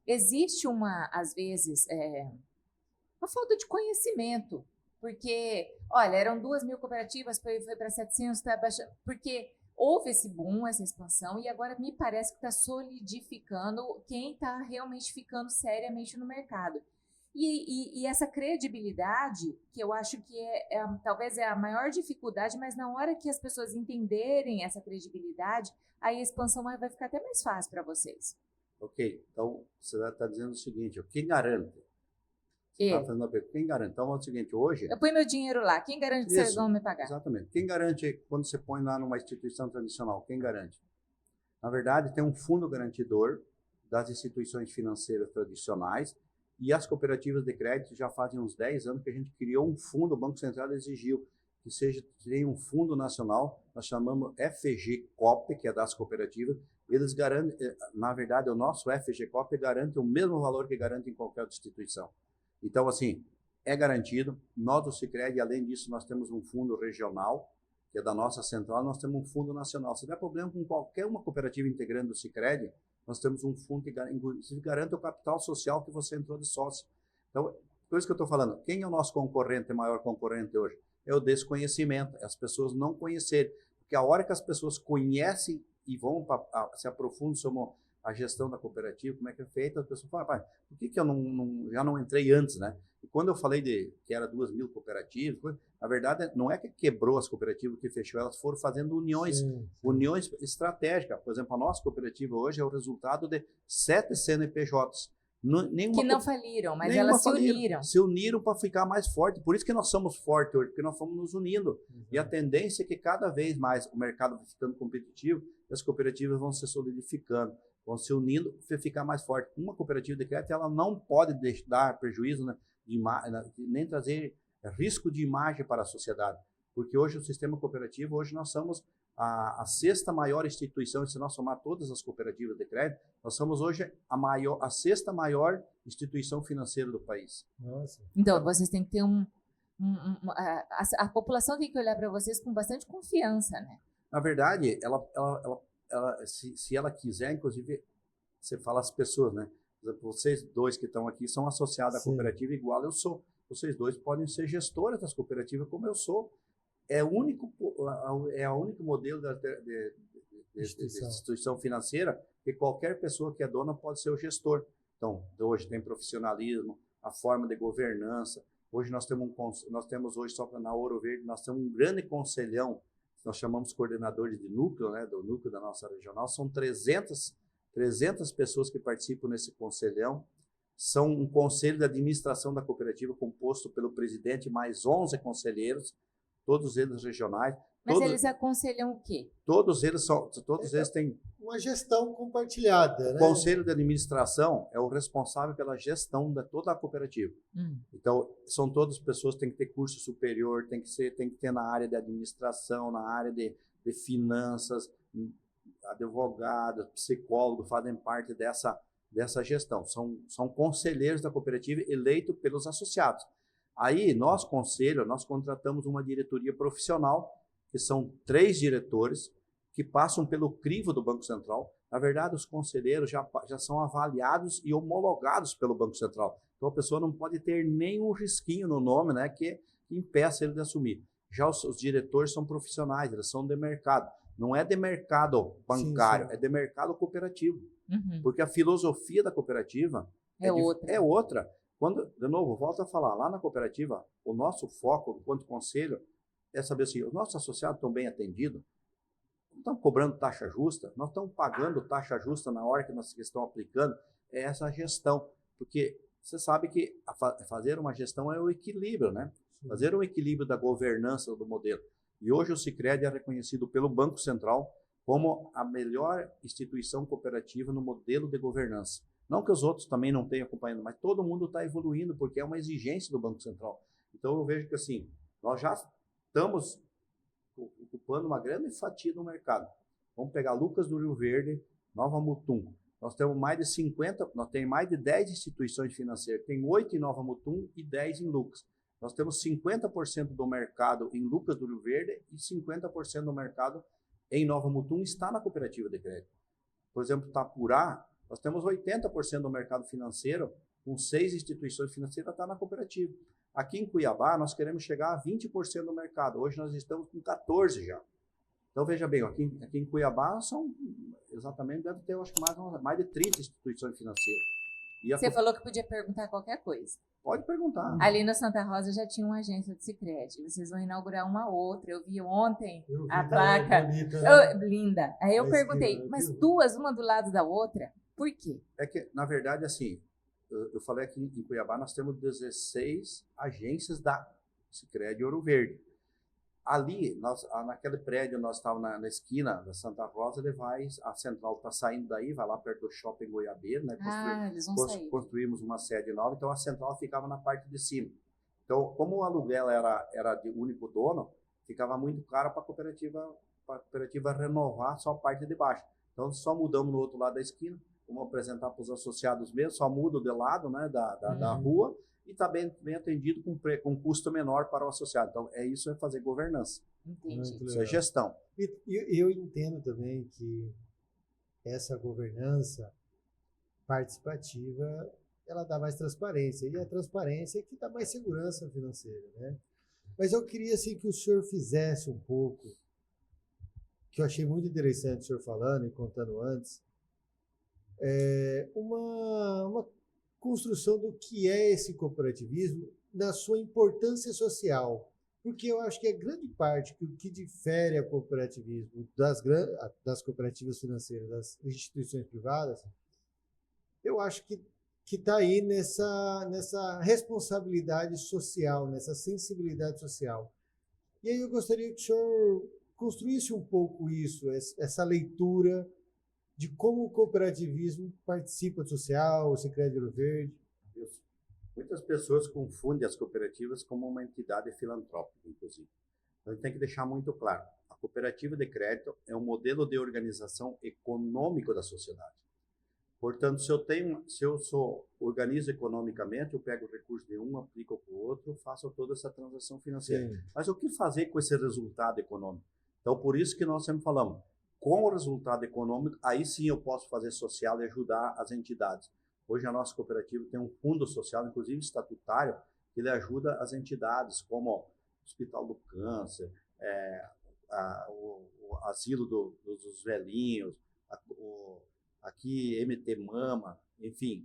Existe às vezes, uma falta de conhecimento, porque, olha, eram 2.000 cooperativas, foi para 700, tá baixando, porque houve esse boom, essa expansão, e agora me parece que está solidificando quem está realmente ficando seriamente no mercado. E essa credibilidade, que eu acho que talvez é a maior dificuldade, mas na hora que as pessoas entenderem essa credibilidade, aí a expansão vai ficar até mais fácil para vocês. Ok, então você está dizendo o seguinte, ó, quem garante? Você É. está fazendo uma pergunta, quem garante? Então é o seguinte, hoje... Eu ponho meu dinheiro lá, quem garante que vocês vão me pagar? Exatamente. Quem garante quando você põe lá numa instituição tradicional? Quem garante? Na verdade, tem um fundo garantidor das instituições financeiras tradicionais e as cooperativas de crédito já fazem uns 10 anos que a gente criou um fundo, o Banco Central exigiu que tenha um fundo nacional, nós chamamos FGCOP, que é das cooperativas, eles garantem, na verdade, o nosso FGCOP garante o mesmo valor que garante em qualquer outra instituição. Então, assim, é garantido. Nós do Sicredi, além disso, nós temos um fundo regional, que é da nossa central, nós temos um fundo nacional. Se der problema com qualquer uma cooperativa integrante do Sicredi, nós temos um fundo que garante o capital social que você entrou de sócio. Então, por isso que eu estou falando, quem é o nosso concorrente, maior concorrente hoje? É o desconhecimento, é as pessoas não conhecerem. Porque a hora que as pessoas conhecem e vão se aprofundam sobre a gestão da cooperativa, como é que é feita, as pessoas falam, pai, por que eu já não entrei antes, né? E quando eu falei que era 2.000 cooperativas, na verdade, não é que quebrou as cooperativas, que fechou, elas foram fazendo uniões, uniões estratégicas. Por exemplo, a nossa cooperativa hoje é o resultado de 7 CNPJs. Que não faliram, mas elas se uniram. Se uniram para ficar mais forte. Por isso que nós somos fortes hoje, porque nós fomos nos unindo. E a tendência é que cada vez mais o mercado vai ficando competitivo e as cooperativas vão se solidificando, vão se unindo para ficar mais forte. Uma cooperativa de crédito, ela não pode dar prejuízo, né, nem trazer risco de imagem para a sociedade. Porque hoje o sistema cooperativo, hoje nós somos a 6ª maior instituição, se nós somar todas as cooperativas de crédito, nós somos hoje a 6ª maior instituição financeira do país. Nossa. Então, vocês têm que ter a população tem que olhar para vocês com bastante confiança, né? Na verdade, se ela quiser, inclusive, você fala as pessoas, né? Por exemplo, vocês dois que estão aqui são associados à cooperativa igual eu sou. Vocês dois podem ser gestores das cooperativas como eu sou. É o único modelo de instituição financeira que qualquer pessoa que é dona pode ser o gestor. Então, hoje tem profissionalismo, a forma de governança. Hoje nós temos hoje, só na Ouro Verde, nós temos um grande conselhão, nós chamamos coordenadores de núcleo, né, do núcleo da nossa regional. São 300 pessoas que participam nesse conselhão. São um conselho de administração da cooperativa composto pelo presidente mais 11 conselheiros, todos eles regionais. Mas eles aconselham o quê? Todos eles têm uma gestão compartilhada, né? O conselho de administração é o responsável pela gestão de toda a cooperativa. Então, são todas pessoas que têm que ter curso superior, tem que ter na área de administração, na área de finanças, advogados, psicólogos fazem parte dessa gestão. São conselheiros da cooperativa eleitos pelos associados. Aí, nós contratamos uma diretoria profissional, que são 3 diretores, que passam pelo crivo do Banco Central. Na verdade, os conselheiros já são avaliados e homologados pelo Banco Central. Então, a pessoa não pode ter nenhum risquinho no nome, né, que impeça ele de assumir. Já os diretores são profissionais, eles são de mercado. Não é de mercado bancário, é de mercado cooperativo. Porque a filosofia da cooperativa é outra. De novo, volto a falar, lá na cooperativa, o nosso foco, enquanto conselho, é saber assim, os nossos associados estão bem atendidos, não estão cobrando taxa justa, nós estamos pagando taxa justa na hora que nós estamos aplicando, é essa gestão. Porque você sabe que fazer uma gestão é o equilíbrio, né? Fazer um equilíbrio da governança do modelo. E hoje o Sicredi é reconhecido pelo Banco Central como a melhor instituição cooperativa no modelo de governança. Não que os outros também não tenham acompanhado, mas todo mundo está evoluindo porque é uma exigência do Banco Central. Então eu vejo que assim, nós já estamos ocupando uma grande fatia do mercado. Vamos pegar Lucas do Rio Verde, Nova Mutum. Nós temos mais de 10 instituições financeiras. Tem 8 em Nova Mutum e 10 em Lucas. Nós temos 50% do mercado em Lucas do Rio Verde e 50% do mercado em Nova Mutum está na cooperativa de crédito. Por exemplo, Itapurá, nós temos 80% do mercado financeiro, com 6 instituições financeiras, está na cooperativa. Aqui em Cuiabá, nós queremos chegar a 20% do mercado. Hoje nós estamos com 14% já. Então, veja bem, aqui em Cuiabá, deve ter, eu acho que mais de 30 instituições financeiras. E Você falou que podia perguntar qualquer coisa. Pode perguntar. Ali na Santa Rosa já tinha uma agência de Sicredi. Vocês vão inaugurar uma outra. Eu vi ontem a placa. Bonita, né? Linda. Aí eu perguntei, mas duas, uma do lado da outra? Por quê? É que, na verdade, assim, eu falei aqui em Cuiabá, nós temos 16 agências da Sicredi Ouro Verde. Ali, naquele prédio, nós estávamos na esquina da Santa Rosa, a central está saindo daí, vai lá perto do Shopping Goiabeiro, né? Eles vão sair. Construímos uma sede nova, então a central ficava na parte de cima. Então, como o aluguel era de único dono, ficava muito caro para a cooperativa renovar só a parte de baixo. Então, só mudamos no outro lado da esquina, vamos apresentar para os associados mesmo, só muda de lado, né, da rua, e está bem atendido com custo menor para o associado. Então, isso é fazer governança. Entendi. Isso é gestão. E eu entendo também que essa governança participativa, ela dá mais transparência. E a transparência é que dá mais segurança financeira, né? Mas eu queria assim, que o senhor fizesse um pouco, que eu achei muito interessante o senhor falando e contando antes, uma construção do que é esse cooperativismo na sua importância social. Porque eu acho que é grande parte que o que difere o cooperativismo das cooperativas financeiras, das instituições privadas, eu acho que está aí nessa responsabilidade social, nessa sensibilidade social. E aí eu gostaria que o senhor construísse um pouco isso, essa leitura de como o cooperativismo participa do social, o Sicredi Ouro Verde. Muitas pessoas confundem as cooperativas como uma entidade filantrópica, inclusive. Então, a gente tem que deixar muito claro, a cooperativa de crédito é um modelo de organização econômico da sociedade. Portanto, se eu organizo economicamente, eu pego o recurso de um, aplico para o outro, faço toda essa transação financeira. Sim. Mas o que fazer com esse resultado econômico? Então, por isso que nós sempre falamos, com o resultado econômico, aí sim eu posso fazer social e ajudar as entidades. Hoje a nossa cooperativa tem um fundo social, inclusive estatutário, que ele ajuda as entidades, como o Hospital do Câncer, o Asilo dos Velhinhos, aqui MT Mama, enfim.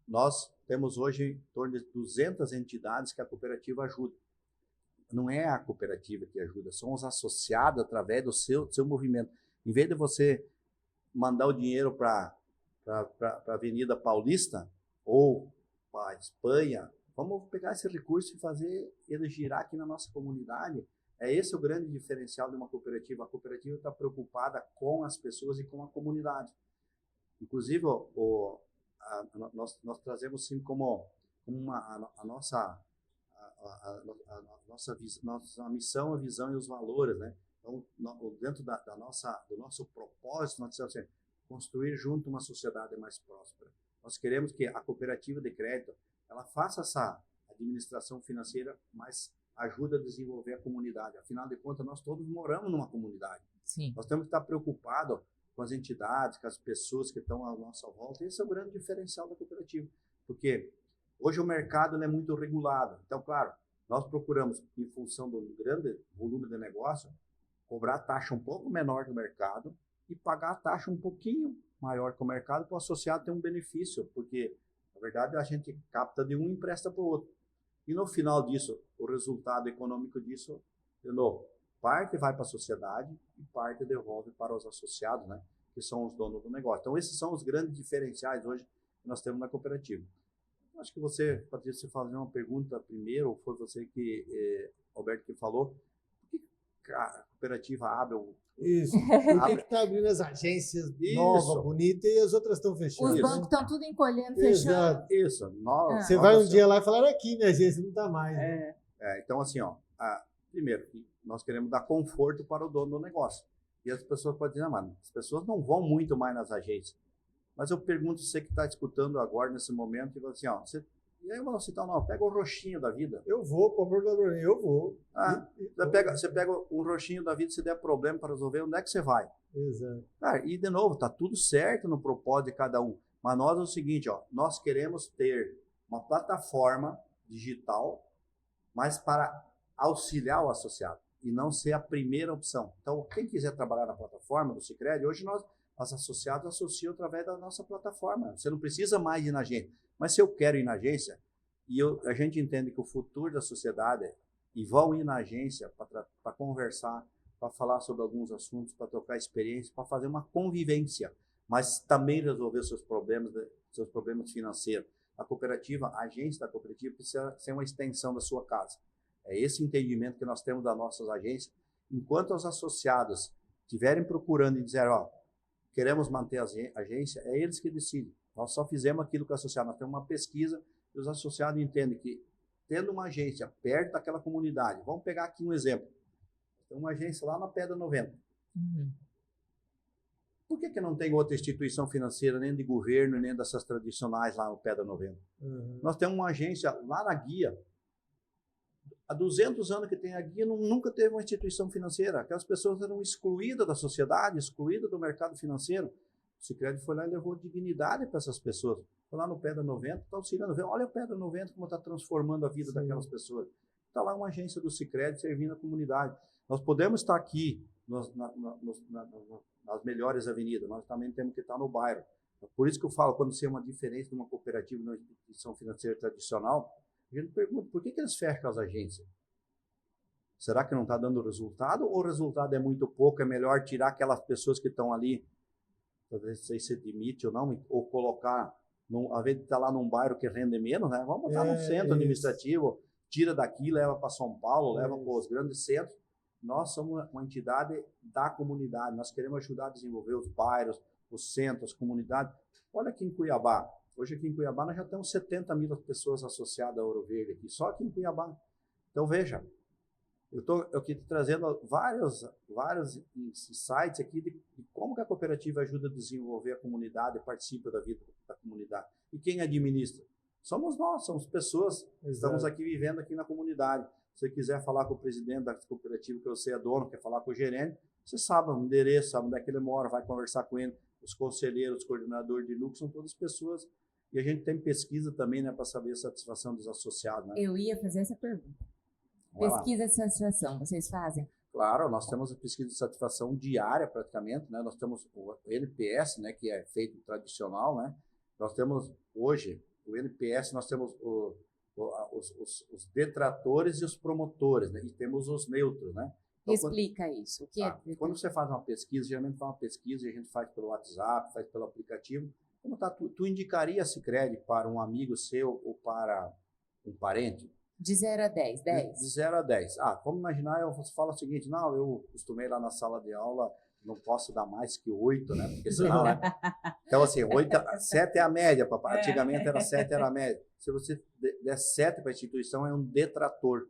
Nós temos hoje em torno de 200 entidades que a cooperativa ajuda. Não é a cooperativa que ajuda, são os associados através do seu movimento. Em vez de você mandar o dinheiro para a Avenida Paulista ou para a Espanha, vamos pegar esse recurso e fazer ele girar aqui na nossa comunidade. É esse o grande diferencial de uma cooperativa. A cooperativa está preocupada com as pessoas e com a comunidade. Inclusive, nós trazemos sim como a nossa missão, a visão e os valores, né? Então, dentro do nosso propósito, nós dizemos assim, construir junto uma sociedade mais próspera. Nós queremos que a cooperativa de crédito, ela faça essa administração financeira, mas ajuda a desenvolver a comunidade. Afinal de contas, nós todos moramos numa comunidade. Sim. Nós temos que estar preocupados com as entidades, com as pessoas que estão à nossa volta. Esse é o grande diferencial da cooperativa, porque hoje o mercado é muito regulado. Então, claro, nós procuramos, em função do grande volume de negócio, cobrar a taxa um pouco menor do mercado e pagar a taxa um pouquinho maior que o mercado para o associado ter um benefício, porque, na verdade, a gente capta de um e empresta para o outro. E no final disso, o resultado econômico disso, de novo, parte vai para a sociedade e parte devolve para os associados, né, que são os donos do negócio. Então, esses são os grandes diferenciais hoje que nós temos na cooperativa. Acho que você, Patrícia, fazer uma pergunta primeiro, ou foi você que, Alberto, que falou, por que a cooperativa abre o... Isso, por que está abrindo as agências novas, bonitas, e as outras estão fechando? Os bancos estão tudo encolhendo, fechando. Isso. Você vai um dia lá e falar, aqui, minha agência não está mais. Né? Então, assim, primeiro, nós queremos dar conforto para o dono do negócio. E as pessoas podem dizer, mano, as pessoas não vão muito mais nas agências. Mas eu pergunto você que está escutando agora, nesse momento, e fala assim, e aí eu vou citar, não, pega o roxinho da vida. Eu vou, por favor, eu vou. Você pega um roxinho da vida, se der problema para resolver, onde é que você vai? Exato. Cara, e de novo, tá tudo certo no propósito de cada um. Mas nós é o seguinte, nós queremos ter uma plataforma digital, mas para auxiliar o associado e não ser a primeira opção. Então, quem quiser trabalhar na plataforma do Sicredi, hoje As associadas associam através da nossa plataforma. Você não precisa mais ir na agência. Mas se eu quero ir na agência, a gente entende que o futuro da sociedade e vão ir na agência para conversar, para falar sobre alguns assuntos, para trocar experiência, para fazer uma convivência, mas também resolver seus problemas financeiros. A cooperativa, a agência da cooperativa precisa ser uma extensão da sua casa. É esse entendimento que nós temos das nossas agências. Enquanto os associados estiverem procurando e dizer, ó, queremos manter a agência, é eles que decidem. Nós só fizemos aquilo que o associado, nós temos uma pesquisa e os associados entendem que, tendo uma agência perto daquela comunidade, vamos pegar aqui um exemplo, tem uma agência lá na Pedra 90. Por que não tem outra instituição financeira, nem de governo, nem dessas tradicionais lá no Pedra 90? Nós temos uma agência lá na Guia. Há 200 anos que tem a Guia, nunca teve uma instituição financeira. Aquelas pessoas eram excluídas da sociedade, excluídas do mercado financeiro. O Sicredi foi lá e levou dignidade para essas pessoas. Foi lá no Pedra 90, está auxiliando. Olha o Pedra 90 como está transformando a vida daquelas pessoas. Está lá uma agência do Sicredi servindo a comunidade. Nós podemos estar aqui nas melhores avenidas, nós também temos que estar no bairro. Por isso que eu falo, quando você é uma diferença de uma cooperativa e de uma instituição financeira tradicional, a gente pergunta, por que eles fecham as agências? Será que não está dando resultado? Ou o resultado é muito pouco, é melhor tirar aquelas pessoas que estão ali, talvez não sei se demite ou não, ou colocar, ao invés de estar lá num bairro que rende menos, né? Vamos botar no centro administrativo, tira daqui, leva para São Paulo, leva para os grandes centros. Nós somos uma entidade da comunidade, nós queremos ajudar a desenvolver os bairros, os centros, as comunidades. Olha aqui em Cuiabá, hoje aqui em Cuiabá nós já temos 70 mil pessoas associadas a Ouro Verde aqui, só aqui em Cuiabá. Então veja, eu estou aqui trazendo vários insights aqui de como que a cooperativa ajuda a desenvolver a comunidade, participa da vida da comunidade. E quem administra? Somos nós, somos pessoas, estamos aqui vivendo aqui na comunidade. Se você quiser falar com o presidente da cooperativa, que você é dono, quer falar com o gerente, você sabe o endereço, sabe onde é que ele mora, vai conversar com ele. Os conselheiros, os coordenadores de núcleo, são todas pessoas. E a gente tem pesquisa também, né, para saber a satisfação dos associados. Né? Eu ia fazer essa pergunta. Pesquisa de satisfação, vocês fazem? Claro, nós temos a pesquisa de satisfação diária, praticamente. Né? Nós temos o NPS, né, que é feito tradicional. Né? Nós temos hoje, o NPS, nós temos os detratores e os promotores, né? E temos os neutros, né? Então, explica isso. O que é? Quando você faz uma pesquisa, geralmente faz uma pesquisa e a gente faz pelo WhatsApp, faz pelo aplicativo. Como tá, tu indicaria a Sicredi para um amigo seu ou para um parente? De 0 a 10, 10? De 0 a 10. Vamos imaginar, você fala o seguinte, não, eu costumei lá na sala de aula, não posso dar mais que 8, né? Porque senão, né? Então, assim, 7 é a média, papai. Antigamente era 7, era a média. Se você der 7 para a instituição, é um detrator.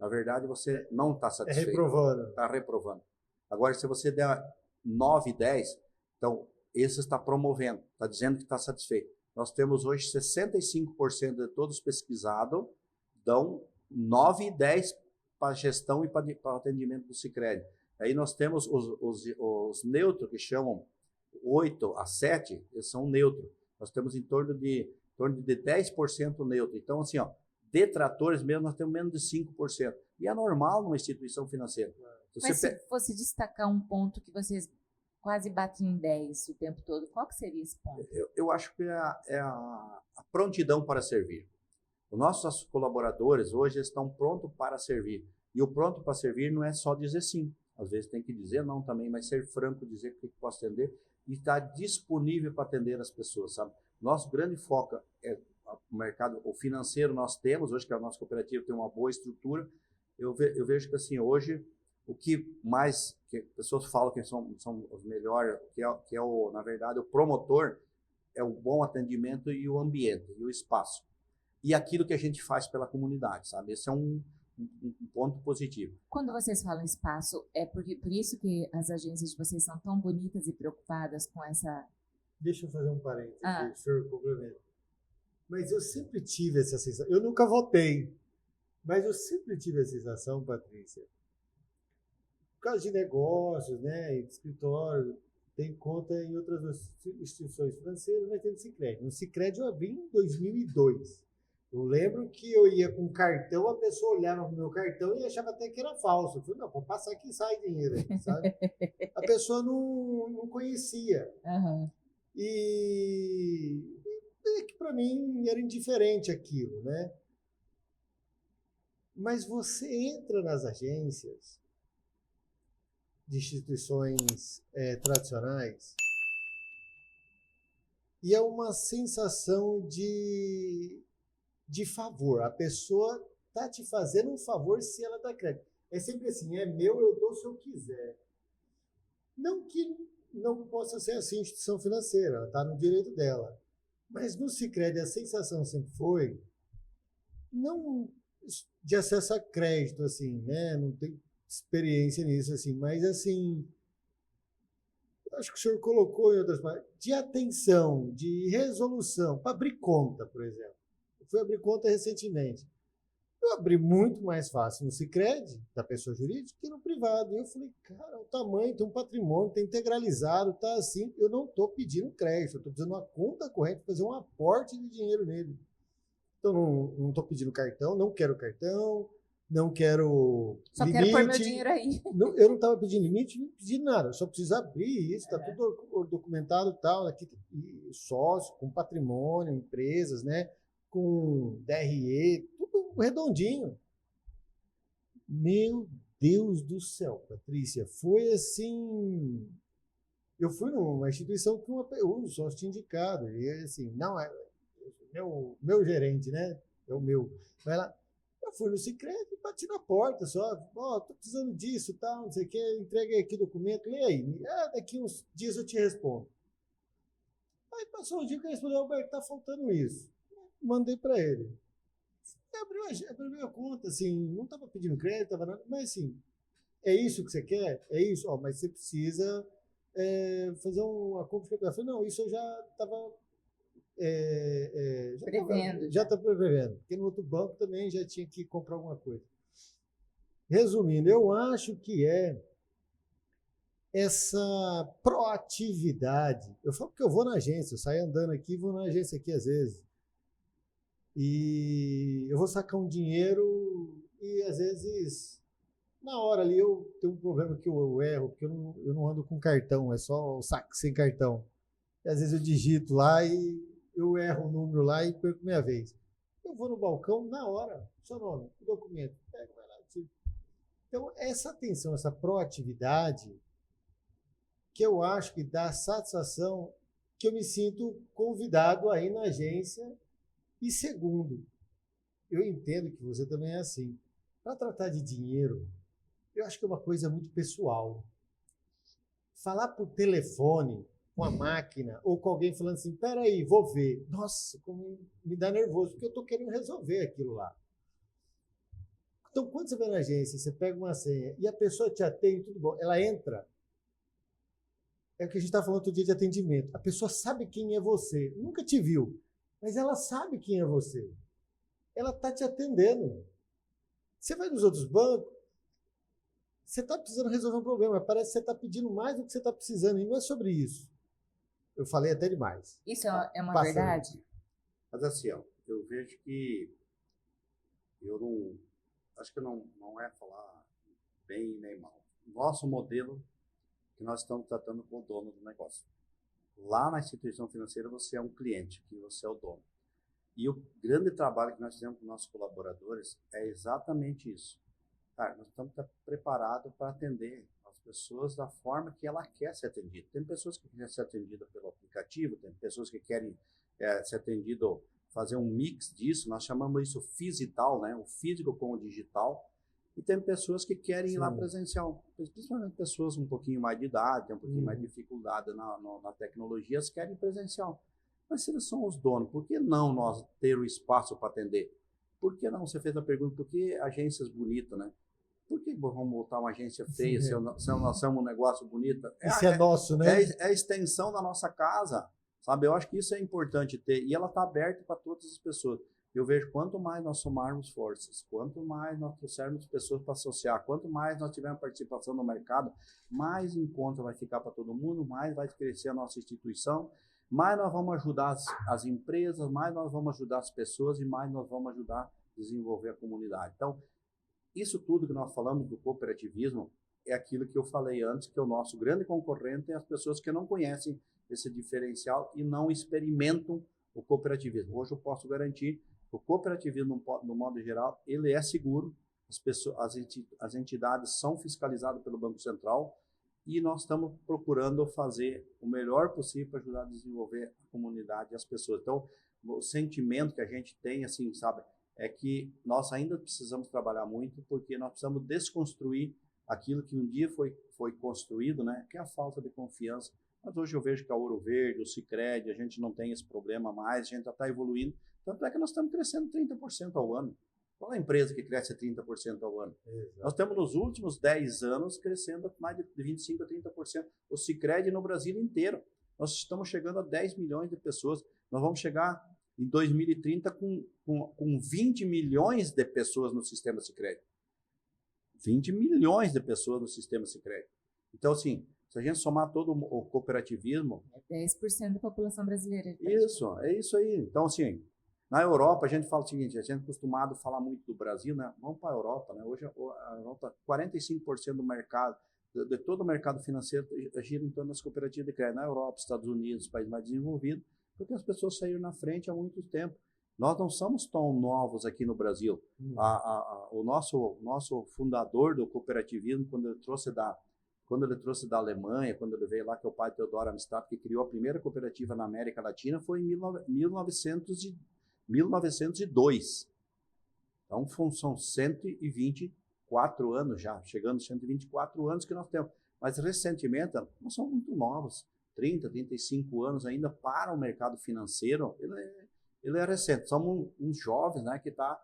Na verdade, você não está satisfeito. Reprovando. Está reprovando. Agora, se você der 9, 10, então, esse está promovendo, está dizendo que está satisfeito. Nós temos hoje 65% de todos pesquisados dão 9 e 10 para a gestão e para o atendimento do Sicredi. Aí nós temos os neutros, que chamam 8 a 7, eles são neutros. Nós temos em torno de 10% neutro. Então, assim, ó, detratores mesmo, nós temos menos de 5%. E é normal numa instituição financeira. Mas se fosse destacar um ponto que vocês quase batem em 10 o tempo todo, qual que seria esse ponto? Eu acho que é a prontidão para servir. Os nossos colaboradores hoje estão prontos para servir. E o pronto para servir não é só dizer sim. Às vezes tem que dizer não também, mas ser franco, dizer o que posso atender e estar disponível para atender as pessoas, sabe? Nosso grande foco é o mercado, o financeiro nós temos, hoje que a nossa cooperativa tem uma boa estrutura, eu vejo que assim, hoje, o que mais, que pessoas falam que são os melhores, que é na verdade, o promotor, é o bom atendimento e o ambiente, e o espaço. E aquilo que a gente faz pela comunidade, sabe? Esse é um ponto positivo. Quando vocês falam espaço, é por isso que as agências de vocês são tão bonitas e preocupadas com essa... Deixa eu fazer um parênteses, o senhor complementa. Mas eu sempre tive essa sensação, eu nunca votei, mas eu sempre tive a sensação, Patrícia, por causa de negócios, né, de escritório, tem conta em outras instituições financeiras, mas tem no Sicredi. No Sicredi eu abri em 2002. Eu lembro que eu ia com cartão, a pessoa olhava pro meu cartão e achava até que era falso. Eu falei, não, pode passar que sai dinheiro aí, sabe? A pessoa não conhecia. Aham. E é que para mim era indiferente aquilo, né? Mas você entra nas agências de instituições tradicionais e é uma sensação de favor. A pessoa está te fazendo um favor se ela dá crédito. É sempre assim, é meu, eu dou se eu quiser. Não que não possa ser assim instituição financeira, está no direito dela. Mas no Sicredi a sensação sempre foi não de acesso a crédito, assim, né? Não tem experiência nisso, assim, mas assim, acho que o senhor colocou em outras palavras, de atenção, de resolução, para abrir conta, por exemplo. Eu fui abrir conta recentemente. Eu abri muito mais fácil no Sicredi, da pessoa jurídica, que no privado. E eu falei, cara, o tamanho, tem um patrimônio, está integralizado, está assim. Eu não estou pedindo crédito, eu estou pedindo uma conta corrente, fazer um aporte de dinheiro nele. Então, não estou pedindo cartão, não quero cartão, não quero Só limite. quero pôr meu dinheiro aí. Não, eu não estava pedindo limite, não pedi nada. Eu só preciso abrir isso, está tudo documentado e tal. Aqui, sócio, com patrimônio, empresas, né? Com DRE, tudo redondinho. Meu Deus do céu, Patrícia, foi assim. Eu fui numa instituição que um sócio tinha indicado, e assim, não é meu gerente, né? É o meu. Vai lá. Eu fui no Sicredi, bati na porta só, tô precisando disso, tal, não sei o quê, entreguei aqui o documento, lê aí. Daqui uns dias eu te respondo. Aí passou um dia que ele respondeu, Alberto, tá faltando isso. Mandei para ele. Abriu a conta, assim, não estava pedindo crédito, tava nada, mas assim, é isso que você quer? É isso? Mas você precisa fazer uma compra. Eu falei, não, isso eu já estava Prevendo. já está prevendo, porque no outro banco também já tinha que comprar alguma coisa. Resumindo, eu acho que essa proatividade. Eu falo que eu vou na agência, eu saio andando aqui, vou na agência aqui às vezes. E eu vou sacar um dinheiro e às vezes na hora ali eu tenho um problema que eu erro, porque eu não ando com cartão, é só o saque sem cartão. E às vezes eu digito lá e eu erro o número lá e perco minha vez. Eu vou no balcão na hora, seu nome, o documento, pega, vai lá, tira. Então, essa atenção, essa proatividade, que eu acho que dá satisfação, que eu me sinto convidado a ir na agência. E segundo, eu entendo que você também é assim. Para tratar de dinheiro, eu acho que é uma coisa muito pessoal. Falar por telefone, com a máquina, ou com alguém falando assim, peraí, vou ver. Nossa, como me dá nervoso, porque eu estou querendo resolver aquilo lá. Então, quando você vai na agência, você pega uma senha e a pessoa te atende, tudo bom, ela entra. É o que a gente estava falando outro dia de atendimento. A pessoa sabe quem é você, nunca te viu, mas ela sabe quem é você. Ela está te atendendo. Você vai nos outros bancos, você está precisando resolver um problema, parece que você está pedindo mais do que você está precisando, e não é sobre isso. Eu falei até demais. Isso é uma verdade? Mas assim, ó, eu vejo que eu não... Acho que não é falar bem nem mal. Nosso modelo que nós estamos tratando com o dono do negócio. Lá na instituição financeira você é um cliente, que você é o dono. E o grande trabalho que nós temos com nossos colaboradores é exatamente isso. Cara, nós estamos preparados para atender as pessoas da forma que ela quer ser atendida. Tem pessoas que querem ser atendidas pelo aplicativo, tem pessoas que querem ser atendidas, fazer um mix disso, nós chamamos isso digital, né? O físico com o digital. E tem pessoas que querem ir lá presencial, principalmente pessoas um pouquinho mais de idade, tem um pouquinho mais de dificuldade na tecnologia, elas querem presencial. Mas se eles são os donos, por que não nós ter o espaço para atender? Por que não? Você fez a pergunta, por que agências bonitas, né? Por que vamos montar uma agência feia se nós somos um negócio bonito? Isso é nosso, né? É a extensão da nossa casa, sabe? Eu acho que isso é importante ter, e ela está aberta para todas as pessoas. Eu vejo quanto mais nós somarmos forças, quanto mais nós trouxermos pessoas para associar, quanto mais nós tivermos participação no mercado, mais em conta vai ficar para todo mundo, mais vai crescer a nossa instituição, mais nós vamos ajudar as empresas, mais nós vamos ajudar as pessoas e mais nós vamos ajudar a desenvolver a comunidade. Então, isso tudo que nós falamos do cooperativismo é aquilo que eu falei antes, que o nosso grande concorrente é as pessoas que não conhecem esse diferencial e não experimentam o cooperativismo. Hoje eu posso garantir que o cooperativismo, no modo geral, ele é seguro, as entidades são fiscalizadas pelo Banco Central e nós estamos procurando fazer o melhor possível para ajudar a desenvolver a comunidade e as pessoas. Então, o sentimento que a gente tem, assim, sabe, é que nós ainda precisamos trabalhar muito porque nós precisamos desconstruir aquilo que um dia foi construído, né, que é a falta de confiança. Mas hoje eu vejo que a Ouro Verde, o Sicredi, a gente não tem esse problema mais, a gente já está evoluindo. Tanto é que nós estamos crescendo 30% ao ano. Qual é a empresa que cresce 30% ao ano? Exato. Nós estamos nos últimos 10 anos crescendo mais de 25% a 30%. O Sicredi no Brasil inteiro. Nós estamos chegando a 10 milhões de pessoas. Nós vamos chegar em 2030 com 20 milhões de pessoas no sistema Sicredi. 20 milhões de pessoas no sistema Sicredi. Então, assim, se a gente somar todo o cooperativismo... É 10% da população brasileira. Isso, é isso aí. Então, assim, na Europa, a gente fala o seguinte, a gente é acostumado a falar muito do Brasil, né? Vamos para a Europa, né? Hoje, a Europa, 45% do mercado, de todo o mercado financeiro, gira em torno das cooperativas de crédito. Na Europa, Estados Unidos, países mais desenvolvidos, porque as pessoas saíram na frente há muito tempo. Nós não somos tão novos aqui no Brasil. O nosso fundador do cooperativismo, quando ele trouxe da Alemanha, quando ele veio lá, que é o pai Theodor Amstrad, que criou a primeira cooperativa na América Latina, foi em 1902. Então, são 124 anos já, chegando a 124 anos que nós temos. Mas, recentemente, nós somos muito novos, 30, 35 anos ainda para o mercado financeiro, ele é recente. Somos uns jovens, né, que está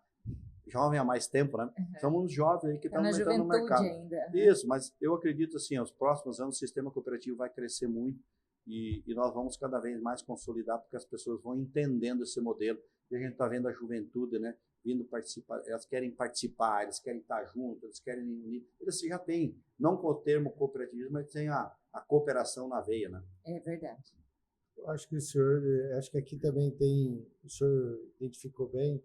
jovem há mais tempo, né? Uhum. Somos uns jovens aí que estão entrando no mercado. Ainda. Isso, mas eu acredito assim, aos próximos anos o sistema cooperativo vai crescer muito e nós vamos cada vez mais consolidar porque as pessoas vão entendendo esse modelo. E a gente está vendo a juventude, né, vindo participar, elas querem participar, eles querem estar juntos, eles querem unir. Eles já têm, não com o termo cooperativismo, mas tem a cooperação na veia, né? É verdade. Eu acho que acho que aqui também tem, o senhor identificou bem,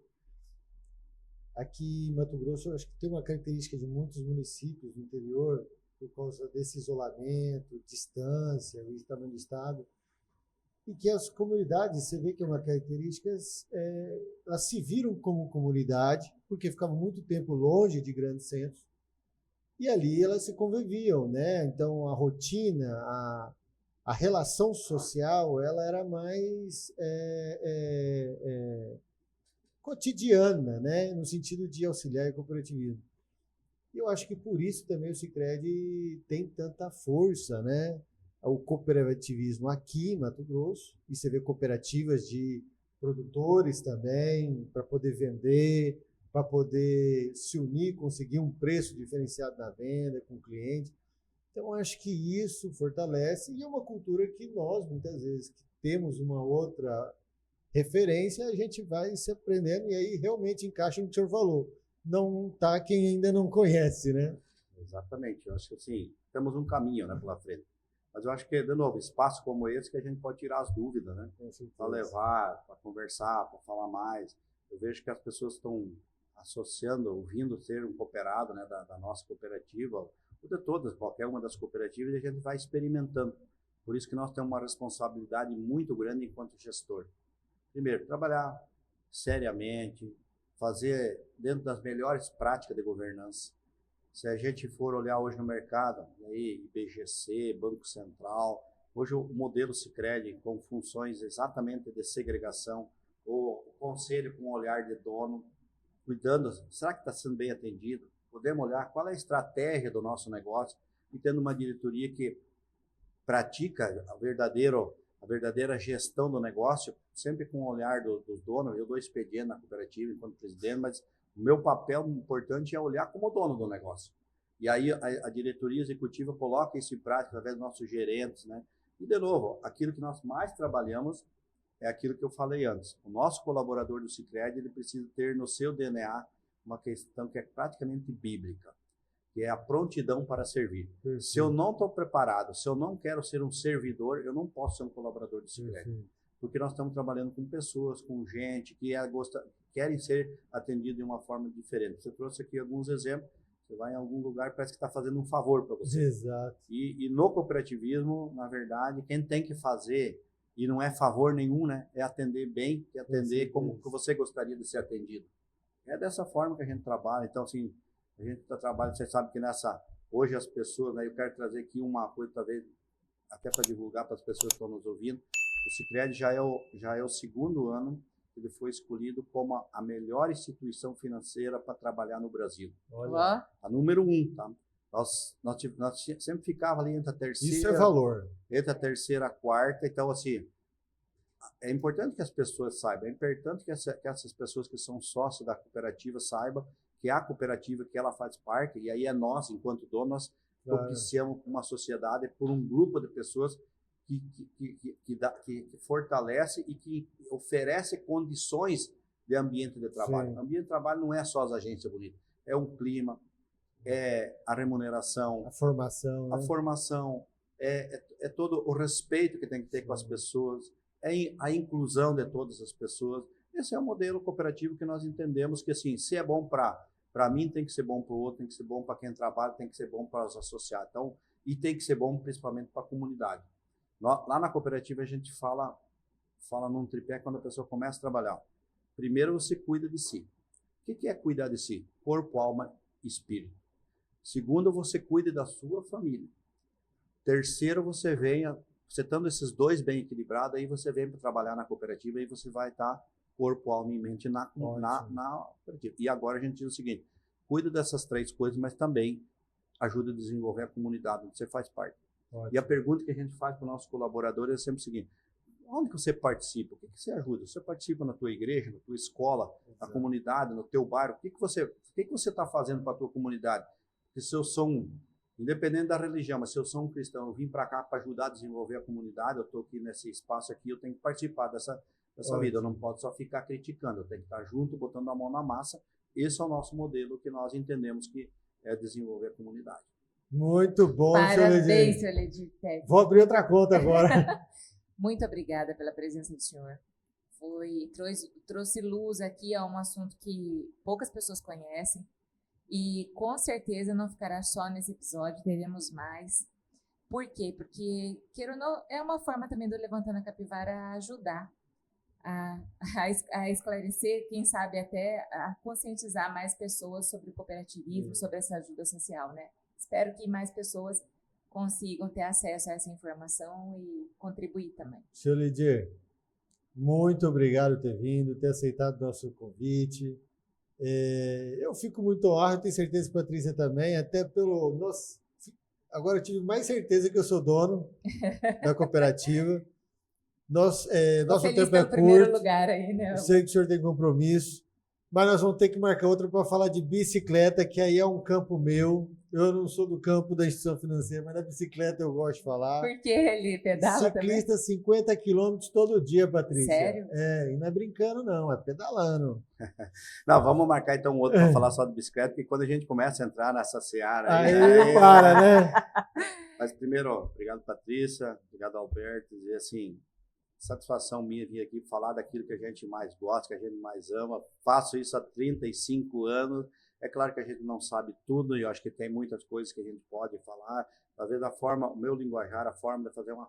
aqui em Mato Grosso, eu acho que tem uma característica de muitos municípios do interior, por causa desse isolamento, distância, o tamanho do estado, e que as comunidades, você vê que é uma característica, elas se viram como comunidade, porque ficavam muito tempo longe de grandes centros, e ali elas se conviviam, né? Então, a rotina, a relação social, ela era mais cotidiana, né? No sentido de auxiliar e cooperativismo. E eu acho que por isso também o Sicredi tem tanta força, né? O cooperativismo aqui em Mato Grosso, e você vê cooperativas de produtores também, para poder vender, para poder se unir, conseguir um preço diferenciado na venda com o cliente. Então, acho que isso fortalece, e é uma cultura que nós, muitas vezes, que temos uma outra referência, a gente vai se aprendendo, e aí realmente encaixa no que o senhor falou. Não está quem ainda não conhece, né? Exatamente. Eu acho que, assim, temos um caminho, né, pela frente. Mas eu acho que, de novo, espaço como esse que a gente pode tirar as dúvidas, né? Para levar, para conversar, para falar mais. Eu vejo que as pessoas estão associando, ouvindo ser um cooperado, né, da nossa cooperativa, ou de todas, qualquer uma das cooperativas, e a gente vai experimentando. Por isso que nós temos uma responsabilidade muito grande enquanto gestor. Primeiro, trabalhar seriamente, fazer dentro das melhores práticas de governança. Se a gente for olhar hoje no mercado, aí, IBGC, Banco Central, hoje o modelo Sicredi com funções exatamente de segregação, o conselho com um olhar de dono, cuidando, será que está sendo bem atendido? Podemos olhar qual é a estratégia do nosso negócio e tendo uma diretoria que pratica a verdadeira gestão do negócio, sempre com o olhar do dono. Eu dou expediente na cooperativa enquanto presidente, mas o meu papel importante é olhar como dono do negócio. E aí a diretoria executiva coloca isso em prática através dos nossos gerentes, né? E, de novo, aquilo que nós mais trabalhamos é aquilo que eu falei antes. O nosso colaborador do Sicredi, ele precisa ter no seu DNA uma questão que é praticamente bíblica, que é a prontidão para servir. Perfeito. Se eu não estou preparado, se eu não quero ser um servidor, eu não posso ser um colaborador do Sicredi. Perfeito. Porque nós estamos trabalhando com pessoas, com gente que querem ser atendidos de uma forma diferente. Você trouxe aqui alguns exemplos. Você vai em algum lugar, parece que está fazendo um favor para você. Exato. E no cooperativismo, na verdade, quem tem que fazer, e não é favor nenhum, né? É atender bem, é atender como que você gostaria de ser atendido. É dessa forma que a gente trabalha. Então, assim, a gente trabalha, você sabe que hoje as pessoas, né, eu quero trazer aqui uma coisa, talvez, até para divulgar para as pessoas que estão nos ouvindo. O Sicredi já é o 2º ano que ele foi escolhido como a melhor instituição financeira para trabalhar no Brasil. Olha. A número 1, tá? Nós sempre ficava ali entre a terceira... Isso é valor. Entre a terceira e a quarta. Então, assim, é importante que as pessoas saibam, é importante que essas pessoas que são sócios da cooperativa saibam que a cooperativa que ela faz parte, e aí é nós, enquanto donos, propiciamos uma sociedade por um grupo de pessoas que fortalece e que oferece condições de ambiente de trabalho. Sim. O ambiente de trabalho não é só as agências bonitas, é um clima, é a remuneração, a formação, a formação, é todo o respeito que tem que ter com as pessoas, é a inclusão de todas as pessoas. Esse é o modelo cooperativo que nós entendemos que, assim, se é bom para mim, tem que ser bom para o outro, tem que ser bom para quem trabalha, tem que ser bom para os associados. Então, e tem que ser bom principalmente para a comunidade. Lá na cooperativa a gente fala num tripé quando a pessoa começa a trabalhar. Primeiro você cuida de si. O que é cuidar de si? Corpo, alma e espírito. Segundo, você cuida da sua família. Terceiro, você estando esses dois bem equilibrados, aí você vem para trabalhar na cooperativa e você vai estar corpo, alma e mente na cooperativa. E agora a gente diz o seguinte, cuida dessas 3 coisas, mas também ajuda a desenvolver a comunidade onde você faz parte. Ótimo. E a pergunta que a gente faz para os nossos colaboradores é sempre o seguinte, onde que você participa? O que você ajuda? Você participa na tua igreja, na tua escola, na comunidade, no teu bairro? O que você está fazendo para a tua comunidade? Porque se eu sou independente da religião, mas se eu sou um cristão, eu vim para cá para ajudar a desenvolver a comunidade, eu estou aqui nesse espaço aqui, eu tenho que participar dessa vida, eu não posso só ficar criticando, eu tenho que estar junto, botando a mão na massa. Esse é o nosso modelo que nós entendemos que é desenvolver a comunidade. Muito bom, parabéns, senhor Ledir. Vou abrir outra conta agora. Muito obrigada pela presença do senhor. Trouxe luz aqui a um assunto que poucas pessoas conhecem e com certeza não ficará só nesse episódio, teremos mais. Por quê? Porque, queira ou não, é uma forma também do Levantando a Capivara a ajudar a esclarecer, quem sabe até a conscientizar mais pessoas sobre o cooperativismo, sobre essa ajuda social, né? Espero que mais pessoas consigam ter acesso a essa informação e contribuir também. Senhor Lidir, muito obrigado por ter vindo, ter aceitado o nosso convite. Eu fico muito honrado, tenho certeza que a Patrícia também, até pelo... Agora eu tive mais certeza que eu sou dono da cooperativa. Nosso tempo é curto, lugar aí, né? Eu sei que o senhor tem compromisso, mas nós vamos ter que marcar outra para falar de bicicleta, que aí é um campo meu. Eu não sou do campo da instituição financeira, mas da bicicleta eu gosto de falar. Porque ele pedala Ciclista também? 50 quilômetros todo dia, Patrícia. Sério? E não é brincando não, é pedalando. Não, vamos marcar então outro para falar só de bicicleta, porque quando a gente começa a entrar nessa seara... Aí para, né? Mas primeiro, obrigado Patrícia, obrigado Alberto, e assim... Satisfação minha vir aqui falar daquilo que a gente mais gosta, que a gente mais ama. Faço isso há 35 anos. É claro que a gente não sabe tudo e eu acho que tem muitas coisas que a gente pode falar. Talvez o meu linguajar, a forma de fazer um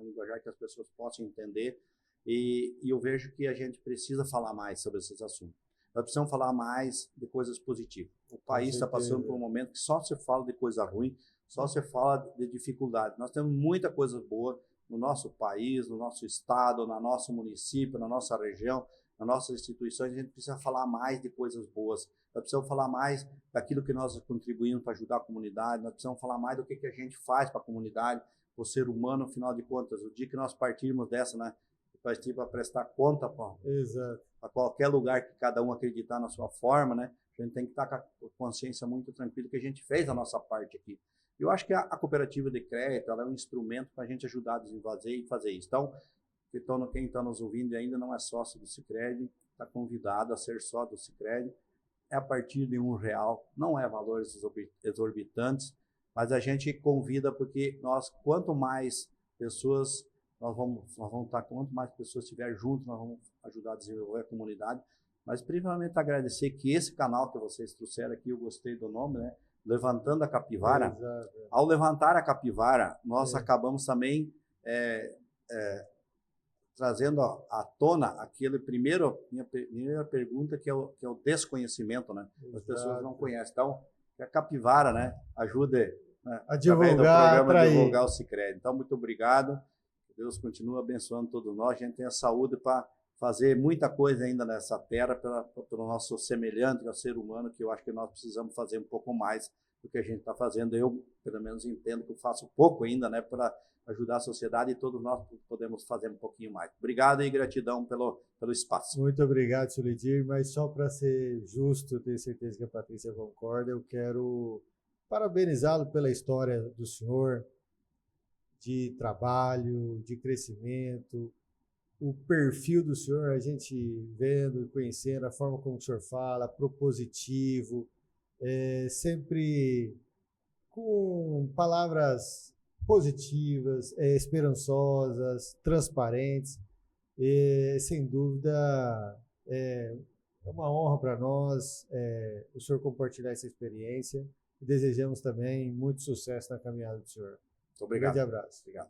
linguajar que as pessoas possam entender. E eu vejo que a gente precisa falar mais sobre esses assuntos. Nós precisamos falar mais de coisas positivas. O país está passando por um momento que só se fala de coisa ruim, só se fala de dificuldade. Nós temos muita coisa boa no nosso país, no nosso estado, no nosso município, na nossa região, nas nossas instituições. A gente precisa falar mais de coisas boas. Nós precisamos falar mais daquilo que nós contribuímos para ajudar a comunidade. Nós precisamos falar mais do que a gente faz para a comunidade, o ser humano, afinal de contas. O dia que nós partirmos dessa, né, partir para prestar conta para qualquer lugar que cada um acreditar na sua forma, né, a gente tem que estar com a consciência muito tranquila que a gente fez a nossa parte aqui. Eu acho que a cooperativa de crédito ela é um instrumento para a gente ajudar a desenvolver e fazer isso. Então, quem está nos ouvindo e ainda não é sócio do Sicredi, está convidado a ser sócio do Sicredi. é a partir de R$1, não é valores exorbitantes, mas a gente convida porque quanto mais pessoas nós vamos estar, quanto mais pessoas estiver junto, nós vamos ajudar a desenvolver a comunidade. Mas, principalmente, agradecer que esse canal que vocês trouxeram aqui, eu gostei do nome, né? Levantando a Capivara. Exato. Ao levantar a capivara, nós acabamos também trazendo à tona minha primeira pergunta, que é o desconhecimento, né? Exato. As pessoas não conhecem. Então, que a capivara, né, ajude, né, a divulgar, a divulgar o Sicredi. Então, muito obrigado. Deus continue abençoando todos nós. A gente tem a saúde para fazer muita coisa ainda nessa terra pelo nosso semelhante, que é o ser humano, que eu acho que nós precisamos fazer um pouco mais do que a gente está fazendo. Eu, pelo menos, entendo que eu faço pouco ainda, né, para ajudar a sociedade, e todos nós podemos fazer um pouquinho mais. Obrigado e gratidão pelo espaço. Muito obrigado, senhor Lidir, mas só para ser justo, tenho certeza que a Patrícia concorda, eu quero parabenizá-lo pela história do senhor, de trabalho, de crescimento, o perfil do senhor, a gente vendo e conhecendo a forma como o senhor fala, propositivo, sempre com palavras positivas, esperançosas, transparentes. Sem dúvida, é uma honra para nós o senhor compartilhar essa experiência e desejamos também muito sucesso na caminhada do senhor. Muito obrigado. Um grande abraço. Obrigado.